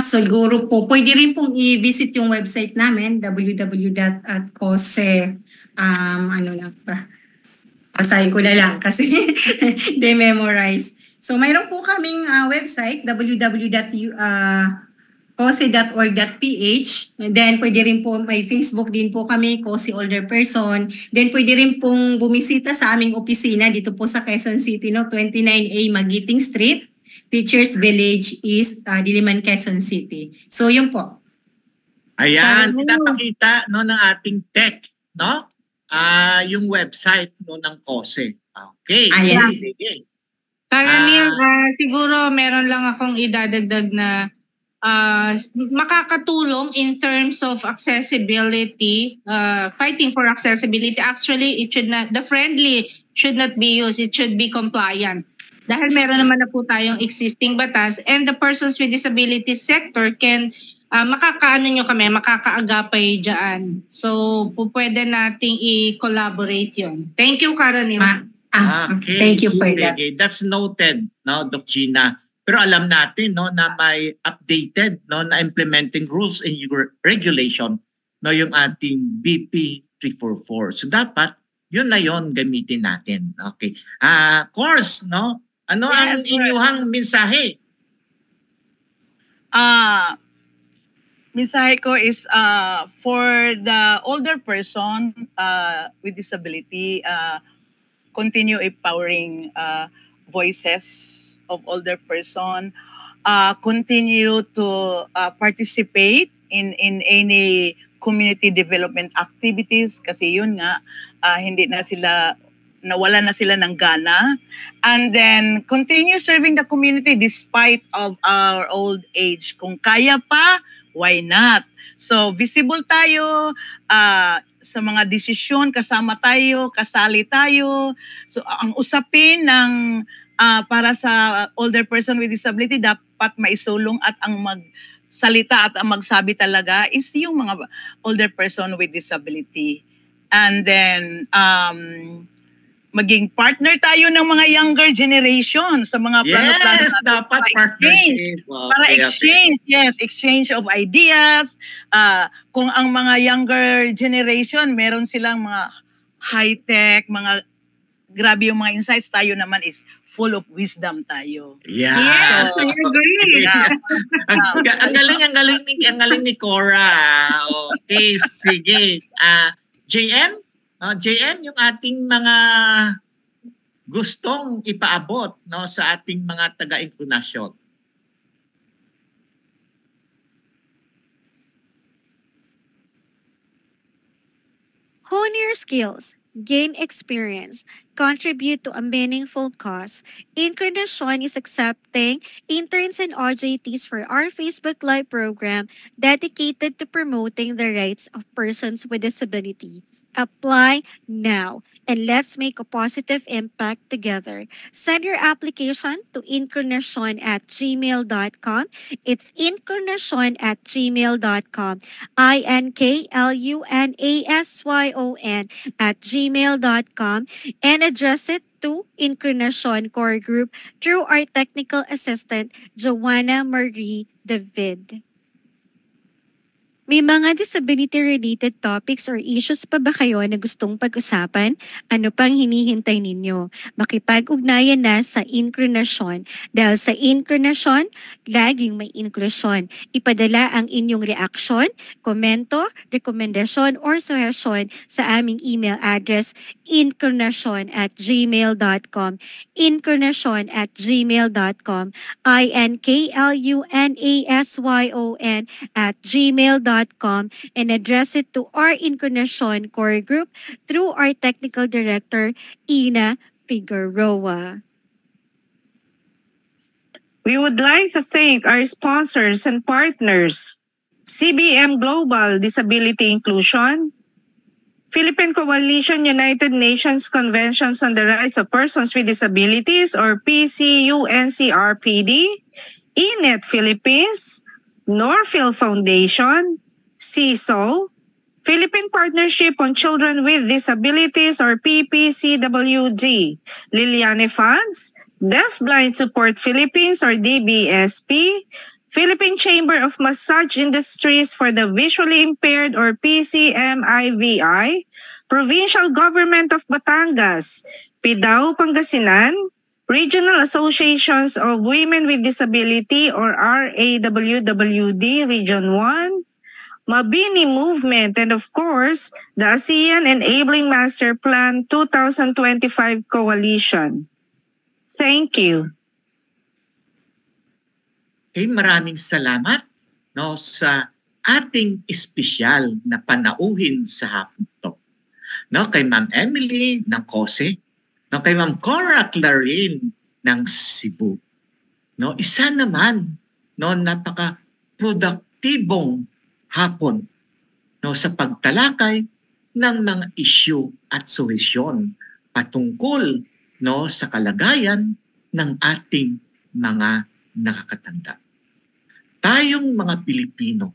Siguro po, pwede rin pong i-visit yung website namin, www.cose, pasahin ko na lang kasi de-memorize. So mayroon po kaming website, www.cose.org.ph. Then pwede rin po, may Facebook din po kami, COSE Older Person. Then pwede rin pong bumisita sa aming opisina dito po sa Quezon City, no? 29A Magiting Street, Teachers Village East, Diliman, Quezon City. So yun po. Ayan, pinapakita, no, ng ating tech, no? yung website no ng COSE. Okay. Ayan. Sige. Karaniwan, siguro meron lang akong idadagdag na makakatulong in terms of accessibility, fighting for accessibility. Actually, the friendly should not be used. It should be compliant. Dahil meron naman na po tayong existing batas, and the persons with disability sector can makakaagapay dyan. So, pwede nating i-collaborate yon. Thank you, Karaniwan. Okay. Thank you for that. That's noted, no, Doc Gina. Pero alam natin no na may updated no na implementing rules and regulation no yung ating BP 344. So dapat yun na yon gamitin natin. Okay. Course no. Ano ang inyong mensahe? Mensahe ko is for the older person with disability, continue empowering voices of older person, continue to participate in any community development activities kasi yun nga nawala na sila ng gana, and then continue serving the community despite of our old age. Kung kaya pa, why not? So visible tayo sa mga desisyon, kasama tayo, kasali tayo. So ang usapin ng para sa older person with disability dapat maisulong at ang magsalita at ang magsabi talaga is yung mga older person with disability. And then maging partner tayo ng mga younger generation sa mga plano-plano natin. Dapat partnership. Para exchange of ideas. Kung ang mga younger generation, meron silang mga high-tech, mga grabe yung mga insights, tayo naman is full of wisdom tayo. Yeah. Yes, I agree. Ang galing ni Cora. Okay, sige. JM, yung ating mga gustong ipaabot no sa ating mga taga-inkrunasyon. Hone your skills, gain experience, contribute to a meaningful cause. Incarnation is accepting interns and OJTs for our Facebook Live program dedicated to promoting the rights of persons with disability. Apply now and let's make a positive impact together. Send your application to incarnation@gmail.com. It's incarnation@gmail.com. INKLUNASYON@gmail.com and address it to Incarnation Core Group through our technical assistant, Joanna Marie David. May mga disability-related topics or issues pa ba kayo na gustong pag-usapan? Ano pang hinihintay ninyo? Makipag-ugnayan na sa Incarnation. Dahil sa Incarnation, laging may inklusyon. Ipadala ang inyong reaksyon, komento, rekomendasyon, or suggestion sa aming email address incarnation@gmail.com. Incarnation@gmail.com. INKLUNASYON@gmail.com and address it to our Incarnation Core Group through our Technical Director, Ina Figueroa. We would like to thank our sponsors and partners, CBM Global Disability Inclusion, Philippine Coalition United Nations Conventions on the Rights of Persons with Disabilities or PCUNCRPD, INET Philippines, Norfield Foundation, CISO, Philippine Partnership on Children with Disabilities or PPCWD, Liliane Funds, Deafblind Support Philippines or DBSP, Philippine Chamber of Massage Industries for the Visually Impaired or PCMIVI, Provincial Government of Batangas, PIDAO Pangasinan, Regional Associations of Women with Disability or RAWWD Region 1, Mabini Movement, and of course, the ASEAN Enabling Master Plan 2025 Coalition. Thank you. Okay, maraming salamat no sa ating espesyal na panauhin sa hapon to. no, kay Ma'am Emily ng Kose, no, kay Ma'am Cora Clarin ng Cebu. No, isa naman, no, napaka-produktibong hapon, no, sa pagtalakay ng mga issue at solusyon patungkol, no, sa kalagayan ng ating mga nakakatanda. Tayong mga Pilipino,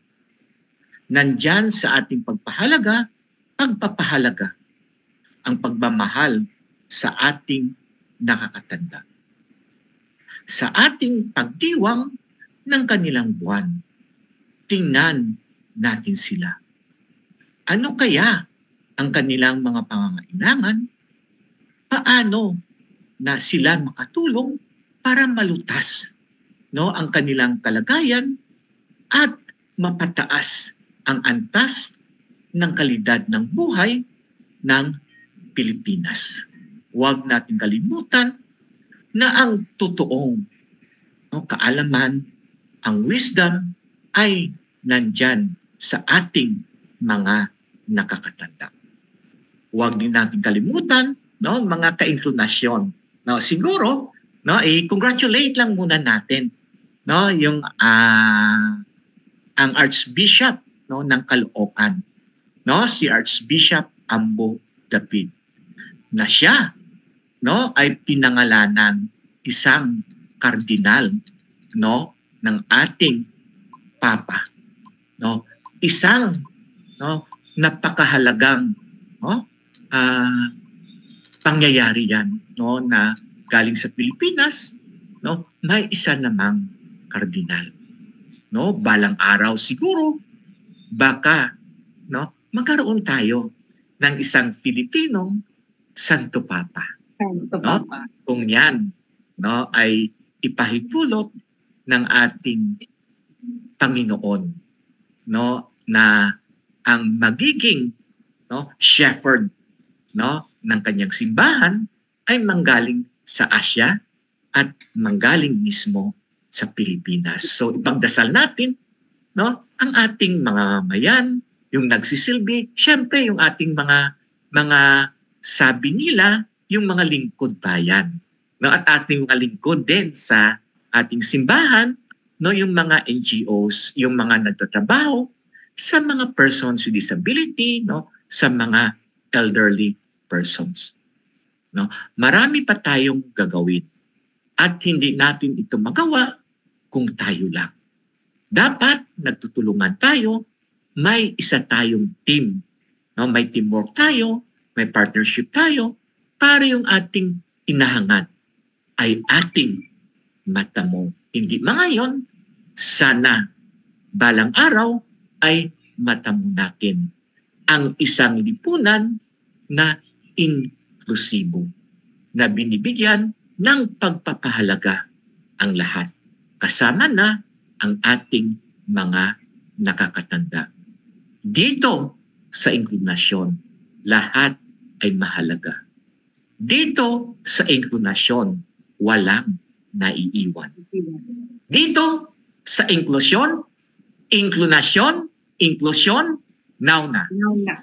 nandyan sa ating pagpapahalaga ang pagmamahal sa ating nakakatanda. Sa ating pagdiwang ng kanilang buwan, tingnan natin sila. Ano kaya ang kanilang mga pangangailangan? Paano na sila makatulong para malutas, no, ang kanilang kalagayan at mapataas ang antas ng kalidad ng buhay ng Pilipinas. Huwag natin kalimutan na ang totoong, no, kaalaman, ang wisdom ay nandyan sa ating mga nakakatanda. Huwag din natin kalimutan, no, mga ka-inklinasyon. No, siguro, no, i-congratulate lang muna natin, no, yung ang Archbishop, no, ng Caloocan, no, si Archbishop Ambo David, na siya, no, ay pinangalanan isang kardinal, no, ng ating Papa, no, isang, no, napakahalagang, no, pangyayari yan, no, na galing sa Pilipinas, no, may isa namang kardinal, no, balang araw siguro baka, no, magkaroon tayo ng isang Filipinong Santo Papa. Santo No? Papa. Kung yan, no, ay ipahintulot ng ating Panginoon, no, na ang magiging, no, shepherd, no, ng kanyang simbahan ay manggaling sa Asia at manggaling mismo sa Pilipinas. So ipagdasal natin, no, ang ating mga mayan, yung nagsisilbi, syempre yung ating mga sabi nila, yung mga lingkod bayan, no, at ating mga lingkod din sa ating simbahan, no, yung mga NGOs, yung mga nagtatrabaho sa mga persons with disability, no, sa mga elderly persons. No? Marami pa tayong gagawin at hindi natin ito magawa kung tayo lang. Dapat nagtutulungan tayo, may isa tayong team. No? May teamwork tayo, may partnership tayo para yung ating inahangad ay ating matamo. Hindi ngayon, sana balang araw ay matamo natin ang isang lipunan na inklusibo, na binibigyan ng pagpapahalaga ang lahat. Kasama na ang ating mga nakakatanda. Dito sa inklinasyon, lahat ay mahalaga. Dito sa inklinasyon, walang naiiwan. Dito sa inklusyon, inklusyon, now na. Now na.